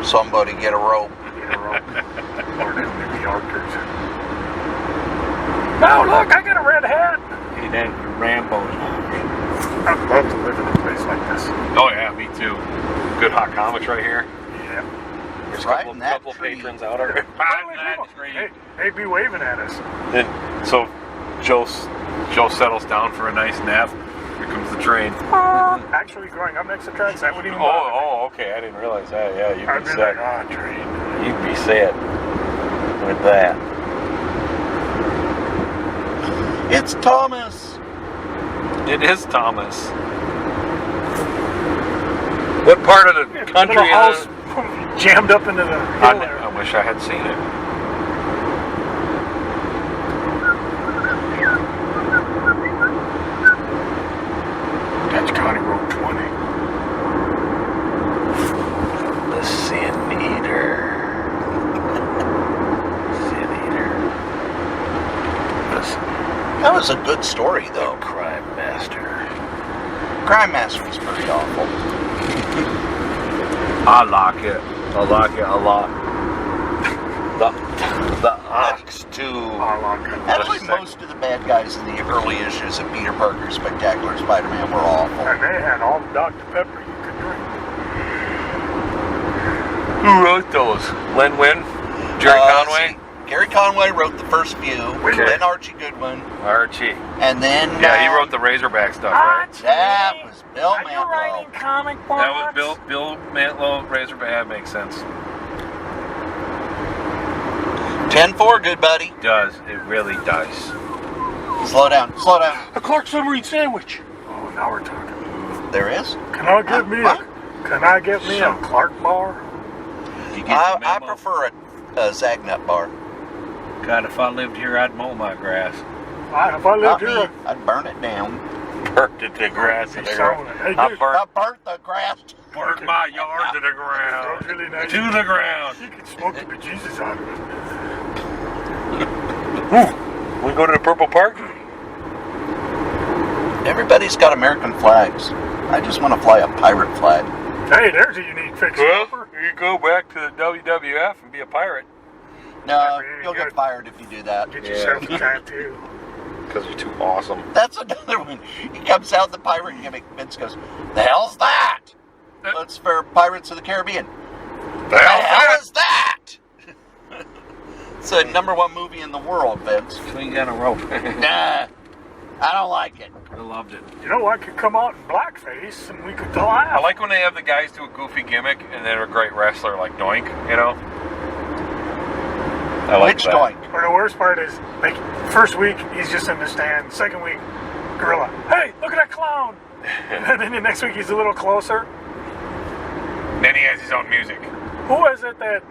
Speaker 1: Somebody get a rope.
Speaker 3: Or them New Yorkers. No, look, I got a red hat.
Speaker 2: Hey, that Rambo's.
Speaker 3: I'd love to live in a place like this.
Speaker 2: Oh, yeah, me too. Good hot comics right here.
Speaker 3: Yeah.
Speaker 2: There's
Speaker 1: Right
Speaker 2: a
Speaker 1: in that
Speaker 2: couple
Speaker 1: tree.
Speaker 2: patrons out there.
Speaker 3: Friendly people. Hey, they be waving at us.
Speaker 2: Then, so Joe settles down for a nice nap. Here comes the train.
Speaker 3: Actually, growing up next to tracks, that would even bother me.
Speaker 2: Oh, okay. I didn't realize that. Yeah, you'd
Speaker 3: I'd
Speaker 2: be
Speaker 3: be
Speaker 2: set.
Speaker 3: like, oh, train.
Speaker 2: You'd be set with that.
Speaker 1: It's Thomas.
Speaker 2: It is Thomas. What part of the country?
Speaker 3: Little house jammed up into the hill there.
Speaker 2: I wish I had seen it.
Speaker 3: That's County Road 20.
Speaker 1: was a good story, though.
Speaker 4: Crime Master.
Speaker 1: Crime Master was pretty awful.
Speaker 4: I like it. I like it a lot. The Ox, too.
Speaker 3: I like it.
Speaker 1: Actually, most of the bad guys in the early issues of Peter Parker's Spectacular Spider-Man were awful.
Speaker 3: And they had all the Dr. Pepper you could drink.
Speaker 4: Who wrote those? Len Wein? Jerry Conway?
Speaker 1: Gary Conway wrote the first few, then Archie Goodwin,
Speaker 4: Archie.
Speaker 1: and then...
Speaker 4: Yeah, he wrote the Razorback stuff, right?
Speaker 1: That was Bill
Speaker 3: Are you writing
Speaker 1: Mantlo.
Speaker 3: comic books?
Speaker 4: That was Bill Mantlo, Razorback. That makes sense.
Speaker 1: 10-4, good buddy.
Speaker 4: Does. It really does.
Speaker 1: Slow down, slow down.
Speaker 4: A Clark submarine sandwich.
Speaker 3: Oh, now we're talking.
Speaker 1: There is?
Speaker 3: Can I get me a Clark bar?
Speaker 4: You get the
Speaker 1: I
Speaker 4: memo?
Speaker 1: prefer a Zagnut bar.
Speaker 4: God, if I lived here, I'd mow my grass.
Speaker 3: If I
Speaker 1: Not
Speaker 3: lived
Speaker 1: me.
Speaker 3: here,
Speaker 1: I'd burn it down.
Speaker 4: Burnt it to grass.
Speaker 3: Hey,
Speaker 4: I
Speaker 3: dude.
Speaker 1: I burnt the grass.
Speaker 4: burnt my yard to the ground.
Speaker 3: That was really nice.
Speaker 4: To the ground.
Speaker 3: You could smoke the bejesus out of it.
Speaker 4: We go to the Purple Park?
Speaker 1: Everybody's got American flags. I just want to fly a pirate flag.
Speaker 3: Hey, there's a unique fix.
Speaker 4: Well, you go back to the WWF and be a pirate.
Speaker 1: No,
Speaker 3: really
Speaker 1: you'll get
Speaker 3: good.
Speaker 1: fired if you do that.
Speaker 3: Get yourself a tattoo.
Speaker 4: Because you're too awesome.
Speaker 1: That's another one. He comes out the pirate gimmick. Vince goes, "The hell's that?" That's for Pirates of the Caribbean.
Speaker 4: The hell
Speaker 1: is that? It's the #1 movie in the world, Vince.
Speaker 4: Swing down a rope.
Speaker 1: Nah, I don't like it.
Speaker 4: I loved it.
Speaker 3: You know, I could come out in blackface and we could laugh.
Speaker 4: I like when they have the guys do a goofy gimmick and they're a great wrestler like Doink, you know? I like
Speaker 1: Which
Speaker 4: that.
Speaker 1: Doink?
Speaker 3: Or the worst part is, like, first week, he's just in the stand. Second week, Gorilla. Hey, look at that clown. And then the next week, he's a little closer.
Speaker 4: Then he has his own music.
Speaker 3: Who was it that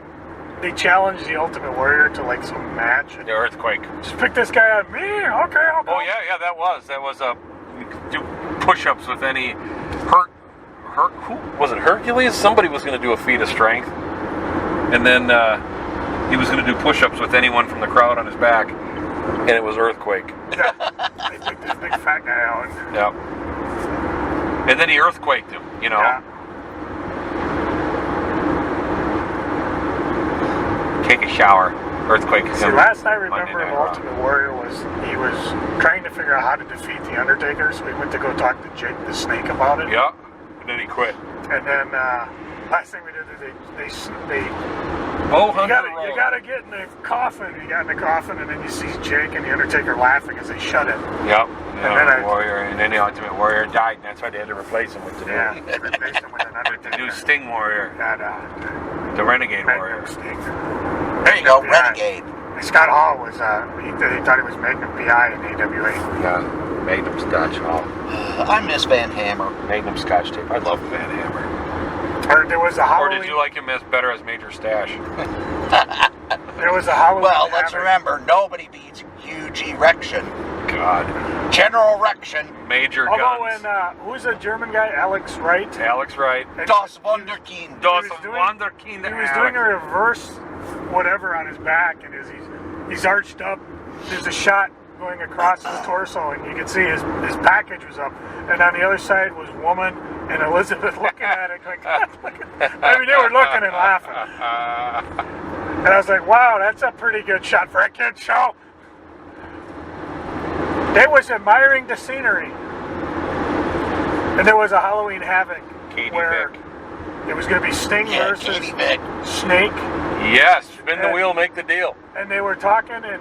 Speaker 3: they challenged the Ultimate Warrior to, like, some match?
Speaker 4: The Earthquake.
Speaker 3: Just pick this guy out. Me? Okay, I'll go.
Speaker 4: Oh, yeah, that was you could do push-ups with any who was it, Hercules? Somebody was going to do a feat of strength. And then he was going to do push-ups with anyone from the crowd on his back. And it was Earthquake.
Speaker 3: Yeah. They picked this big fat guy out.
Speaker 4: Yeah. And then he earthquaked him, you know.
Speaker 3: Yeah.
Speaker 4: Take a shower. Earthquake.
Speaker 3: See, last I remember
Speaker 4: Monday Night
Speaker 3: of
Speaker 4: Raw.
Speaker 3: Ultimate Warrior was he was trying to figure out how to defeat the Undertaker, so he went to go talk to Jake the Snake about it.
Speaker 4: Yeah. And then he quit.
Speaker 3: And then last thing we did is they
Speaker 4: Oh,
Speaker 3: you gotta get in the coffin. He got in the coffin, and then you see Jake and the Undertaker laughing as they shut it.
Speaker 4: Yep.
Speaker 3: And
Speaker 4: then the Ultimate Warrior died, and that's why they had to replace him with the
Speaker 3: Yeah, they replaced him with an Undertaker.
Speaker 4: the new Sting Warrior,
Speaker 3: That,
Speaker 4: the Renegade
Speaker 3: Magnum
Speaker 4: Warrior.
Speaker 3: Sting.
Speaker 1: There you go,
Speaker 3: Yeah.
Speaker 1: Renegade.
Speaker 3: Scott Hall was he thought he was Magnum PI in AWA.
Speaker 4: Yeah, Magnum Scotch. Oh,
Speaker 1: I miss Van Hammer.
Speaker 4: Magnum Scotch tape. I love Van Hammer.
Speaker 3: Or there was a
Speaker 4: Or
Speaker 3: Halloween.
Speaker 4: did you like him better as Major Stash?
Speaker 3: There was a Halloween.
Speaker 1: Well, let's
Speaker 3: Havoc.
Speaker 1: remember, nobody beats Huge Erection.
Speaker 4: God.
Speaker 1: General Erection.
Speaker 4: Major
Speaker 3: Although
Speaker 4: Guns.
Speaker 3: when who's that German guy, Alex Wright?
Speaker 4: Alex Wright.
Speaker 3: And
Speaker 1: Das
Speaker 3: he was-
Speaker 1: Wunderkind.
Speaker 4: Das
Speaker 3: was doing-
Speaker 4: Wunderkind.
Speaker 3: He was doing a reverse whatever on his back, and he's arched up. There's a shot going across his torso, and you can see his package was up. And on the other side was woman and Elizabeth looking at it, like, I mean, they were looking and laughing. And I was like, wow, that's a pretty good shot for a kid's show. They was admiring the scenery. And there was a Halloween Havoc
Speaker 4: Katie
Speaker 3: where
Speaker 4: Vick.
Speaker 3: it was going to be Sting
Speaker 1: Yeah,
Speaker 3: versus
Speaker 1: Katie Vick.
Speaker 3: Snake.
Speaker 4: Yes, spin the wheel, make the deal.
Speaker 3: And they were talking, and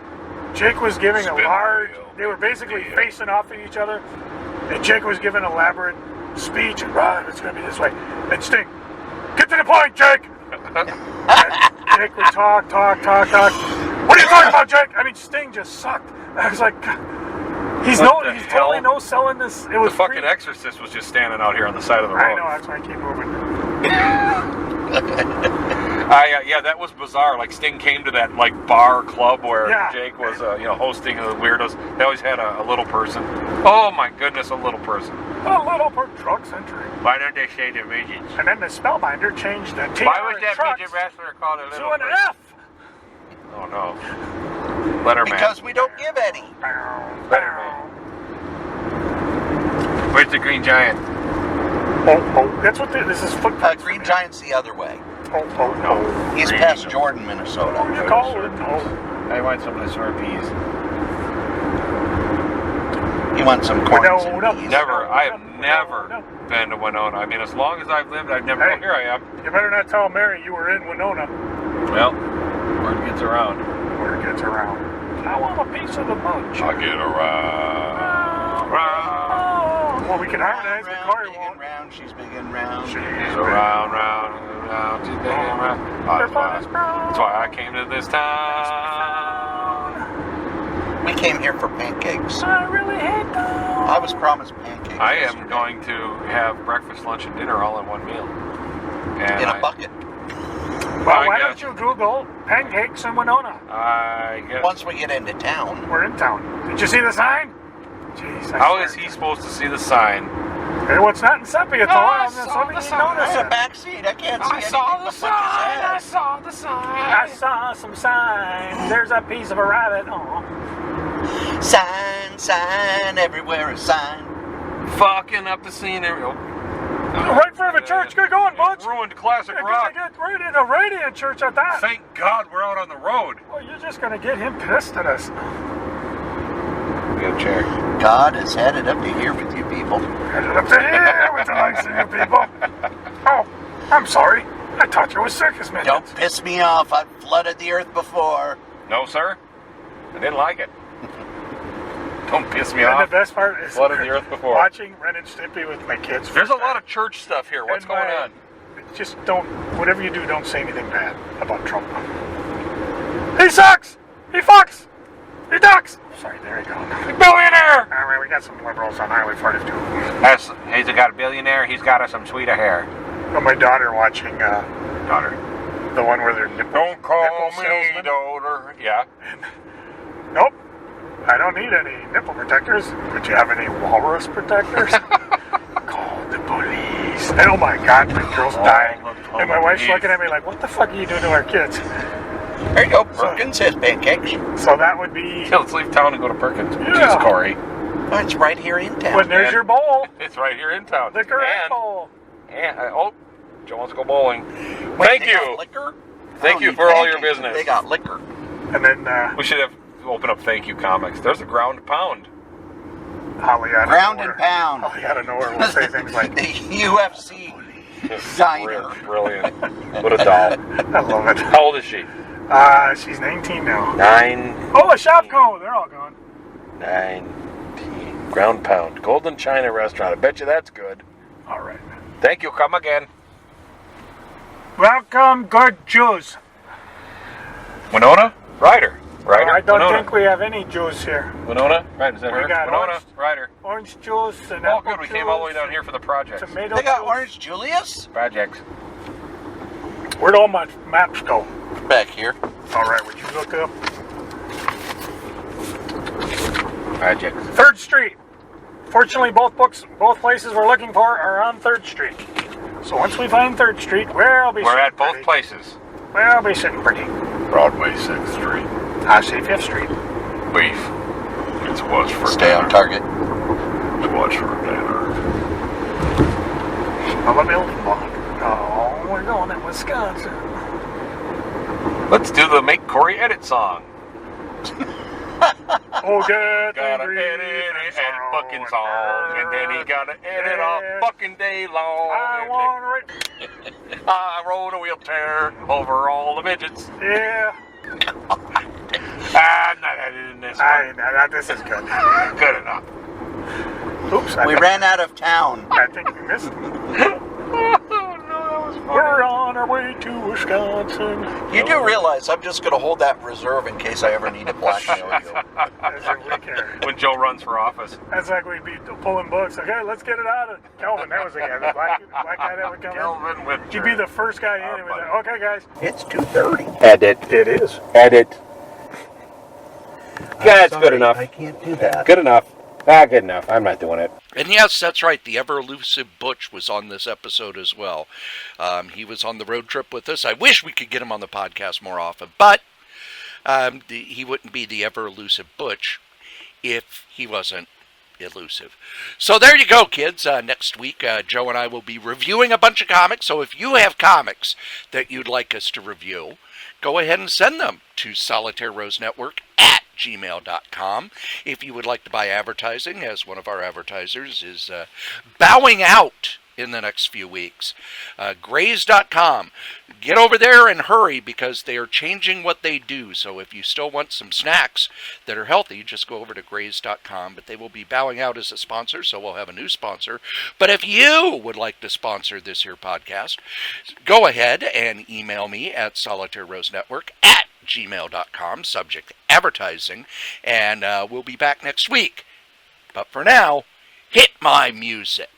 Speaker 3: Jake was giving
Speaker 4: Spin
Speaker 3: a large.
Speaker 4: the wheel.
Speaker 3: They were basically
Speaker 4: Deal.
Speaker 3: facing off at each other, and Jake was giving an elaborate speech. And right, it's going to be this way. And Sting, get to the point, Jake. And Jake would talk. What are you talking about, Jake? I mean, Sting just sucked. I was like, he's
Speaker 4: What the
Speaker 3: he's
Speaker 4: hell?
Speaker 3: totally no selling this. It
Speaker 4: The
Speaker 3: was
Speaker 4: fucking
Speaker 3: free.
Speaker 4: Exorcist was just standing out here on the side of the road.
Speaker 3: I know, that's why I keep moving.
Speaker 4: Yeah, that was bizarre. Like Sting came to that like bar club where
Speaker 3: Yeah.
Speaker 4: Jake was, hosting the weirdos. They always had a little person. Oh my goodness, a little person.
Speaker 3: A little per truck century.
Speaker 4: Why don't they say the midgets?
Speaker 3: And then the Spellbinder changed the T
Speaker 4: Why was that
Speaker 3: trucks
Speaker 4: midget wrestler called a
Speaker 3: to
Speaker 4: little
Speaker 3: an
Speaker 4: person?
Speaker 3: F.
Speaker 4: Oh no. Letterman.
Speaker 1: Because we don't give any.
Speaker 4: Letterman. Where's the Green Giant?
Speaker 3: Oh, that's what this is. Footprints.
Speaker 1: Green Giant's the other way.
Speaker 3: Oh, no.
Speaker 1: He's
Speaker 4: Green.
Speaker 1: past Jordan, Minnesota.
Speaker 3: What do you call it? Oh.
Speaker 4: I want some of the sour peas.
Speaker 1: You want some corn
Speaker 3: No.
Speaker 1: and peas?
Speaker 4: Never. I have never been to Winona. I mean, as long as I've lived, I've never.
Speaker 3: Hey.
Speaker 4: Oh, here I am.
Speaker 3: You better not tell Mary you were in Winona.
Speaker 4: Well, word gets around.
Speaker 3: Word gets around. I want a piece of the bunch.
Speaker 2: I'll get around.
Speaker 3: Well, we can harmonize, but Cory
Speaker 1: big
Speaker 3: won't.
Speaker 1: and round, she's big and round.
Speaker 3: She's
Speaker 4: Round, she's big and round. That's why I came to this town.
Speaker 1: We came here for pancakes.
Speaker 3: I really hate them.
Speaker 1: I was promised pancakes.
Speaker 4: I am
Speaker 1: yesterday.
Speaker 4: going to have breakfast, lunch, and dinner all in one meal. And
Speaker 1: In a bucket.
Speaker 3: Well,
Speaker 4: I
Speaker 3: why
Speaker 4: guess-
Speaker 3: don't you Google pancakes in Winona?
Speaker 4: I guess.
Speaker 1: Once we get into town.
Speaker 3: We're in town. Did you see the sign? Jeez.
Speaker 4: How is he supposed to see the sign?
Speaker 3: Hey, what's not in sepia? It's all
Speaker 4: I
Speaker 3: on
Speaker 4: saw
Speaker 3: this. Let me
Speaker 4: the sign.
Speaker 3: notice
Speaker 1: In the
Speaker 3: it.
Speaker 1: back seat. I can't see
Speaker 4: I
Speaker 1: anything
Speaker 4: saw the
Speaker 1: but what
Speaker 4: sign.
Speaker 1: you
Speaker 4: I
Speaker 1: said.
Speaker 4: saw the sign.
Speaker 3: I saw some signs. There's a piece of a rabbit. Oh.
Speaker 1: Sign, everywhere a sign.
Speaker 4: Fucking up the scenery. Oh.
Speaker 3: Right in front of a church. Good going, Butch.
Speaker 4: Ruined classic
Speaker 3: You're
Speaker 4: rock.
Speaker 3: gonna get right in a radiant church at that.
Speaker 4: Thank God we're out on the road.
Speaker 3: Oh, you're just gonna get him pissed at us.
Speaker 4: We got a chair.
Speaker 1: God has had it up to here with you people.
Speaker 3: Headed up to here with the likes of you people. Oh, I'm sorry. I thought you were circus midgets.
Speaker 1: Don't piss me off. I've flooded the earth before.
Speaker 4: No, sir. I didn't like it. Don't piss me
Speaker 3: And
Speaker 4: off.
Speaker 3: the best part is
Speaker 4: Flooded the earth before.
Speaker 3: watching Ren and Stimpy with my kids.
Speaker 4: There's a lot of church stuff here. What's
Speaker 3: And
Speaker 4: going
Speaker 3: my-
Speaker 4: on?
Speaker 3: Just don't, whatever you do, don't say anything bad about Trump. He sucks! He fucks! He ducks! Sorry, there you go.
Speaker 4: Billionaire!
Speaker 3: All right, we got some liberals on Highway 42.
Speaker 4: He's got a billionaire. He's got us some sweeter hair.
Speaker 3: Got my daughter watching
Speaker 4: Daughter.
Speaker 3: the one where they're nipple,
Speaker 2: Don't call
Speaker 3: nipple
Speaker 2: me
Speaker 3: salesman.
Speaker 2: daughter. Yeah.
Speaker 3: Nope. I don't need any nipple protectors. But you have any walrus protectors? Call the police. And oh my God, my girl's dying.
Speaker 4: the
Speaker 3: And my wife's
Speaker 4: police.
Speaker 3: looking at me like, what the fuck are you doing to our kids?
Speaker 1: There you go. Perkins has pancakes.
Speaker 3: So that would be,
Speaker 4: Yeah, let's leave town and go to Perkins.
Speaker 3: Yeah.
Speaker 4: Jeez, Cory.
Speaker 1: Oh, it's right here in town.
Speaker 3: when there's
Speaker 4: And-
Speaker 3: your bowl,
Speaker 4: It's right here in town.
Speaker 3: the correct
Speaker 4: And-
Speaker 3: bowl.
Speaker 4: And, Joe wants to go bowling.
Speaker 1: Wait,
Speaker 4: Thank
Speaker 1: they got
Speaker 4: you.
Speaker 1: Liquor?
Speaker 4: Thank
Speaker 1: I don't
Speaker 4: you
Speaker 1: need
Speaker 4: for all your
Speaker 1: pancakes.
Speaker 4: business.
Speaker 1: They got liquor.
Speaker 3: And then
Speaker 4: We should have open up Thank You Comics. There's a ground pound.
Speaker 3: Holly out of
Speaker 1: Ground
Speaker 3: nowhere.
Speaker 1: and pound.
Speaker 3: Holly out of nowhere will say things like,
Speaker 1: The UFC diner.
Speaker 4: Brilliant. What a doll.
Speaker 3: I love it.
Speaker 4: How old is she?
Speaker 3: She's 19 now.
Speaker 4: 9.
Speaker 3: Oh, a Shopko. They're all gone.
Speaker 4: 19. Ground pound. Golden China restaurant. I bet you that's good.
Speaker 3: All right.
Speaker 4: Thank you. Come again.
Speaker 3: Welcome, good Jews.
Speaker 4: Winona? Ryder. Ryder.
Speaker 3: I don't
Speaker 4: Winona.
Speaker 3: think we have any Jews here.
Speaker 4: Winona? Right, is that
Speaker 3: We
Speaker 4: her?
Speaker 3: got
Speaker 4: Winona?
Speaker 3: orange-
Speaker 4: Ryder.
Speaker 3: Orange juice and
Speaker 4: Oh,
Speaker 3: apple
Speaker 4: good. We came all the way
Speaker 3: juice,
Speaker 4: down here for the projects.
Speaker 3: Tomato
Speaker 1: They got
Speaker 3: juice.
Speaker 1: Orange Julius
Speaker 4: Projects.
Speaker 3: Where'd all my maps go?
Speaker 1: back here.
Speaker 3: All right, would you look up
Speaker 4: Projects.
Speaker 3: 3rd Street? Fortunately, both places we're looking for are on 3rd Street. So once we find 3rd Street, we'll be
Speaker 4: We're
Speaker 3: sitting
Speaker 4: at both
Speaker 3: pretty.
Speaker 4: places.
Speaker 3: We'll be sitting pretty.
Speaker 2: Broadway 6th Street.
Speaker 3: I say 5th Street.
Speaker 2: Beef. It's what's for
Speaker 1: Stay on
Speaker 2: dinner.
Speaker 1: target.
Speaker 2: It's what's for dinner.
Speaker 3: Of a building block. Oh, we're going to Wisconsin.
Speaker 4: Let's do the Make Cory Edit song.
Speaker 3: Oh, get
Speaker 4: Gotta
Speaker 3: the
Speaker 4: edit
Speaker 3: grief
Speaker 4: and fucking song, and then he gotta edit all fucking day long.
Speaker 3: I want
Speaker 4: I rode a wheelchair over all the midgets.
Speaker 3: Yeah.
Speaker 4: I'm not editing this one.
Speaker 3: This is good.
Speaker 4: Good enough.
Speaker 3: Oops.
Speaker 1: We ran out of town.
Speaker 3: I think we missed it.
Speaker 4: Oh, no, that was funny.
Speaker 3: We're on our way to Wisconsin.
Speaker 1: You do realize I'm just going to hold that reserve in case I ever need to blackmail you.
Speaker 3: That's a weak hair.
Speaker 4: When Joe runs for office.
Speaker 3: That's like we'd be pulling books. Okay, let's get it out of Kelvin. That was the guy, the black guy that would come
Speaker 4: Kelvin
Speaker 3: in.
Speaker 4: with
Speaker 3: You'd be the first guy in. And we'd like, okay, guys.
Speaker 1: It's 2:30.
Speaker 4: Edit.
Speaker 3: It is.
Speaker 4: Edit. Yeah, it's good
Speaker 1: Sorry,
Speaker 4: enough.
Speaker 1: I can't do that.
Speaker 4: Good enough. Good enough. I'm not doing it.
Speaker 1: And yes, that's right. The ever-elusive Butch was on this episode as well. He was on the road trip with us. I wish we could get him on the podcast more often, but He wouldn't be the ever elusive Butch if he wasn't elusive. So there you go, kids. Next week, Joe and I will be reviewing a bunch of comics. So if you have comics that you'd like us to review, go ahead and send them to solitairerosenetwork@gmail.com. If you would like to buy advertising, as one of our advertisers is bowing out in the next few weeks, Grays.com. Get over there and hurry because they are changing what they do. So if you still want some snacks that are healthy, just go over to Grays.com. But they will be bowing out as a sponsor, so we'll have a new sponsor. But if you would like to sponsor this here podcast, go ahead and email me at solitairerosenetwork@gmail.com, subject advertising, and we'll be back next week. But for now, hit my music.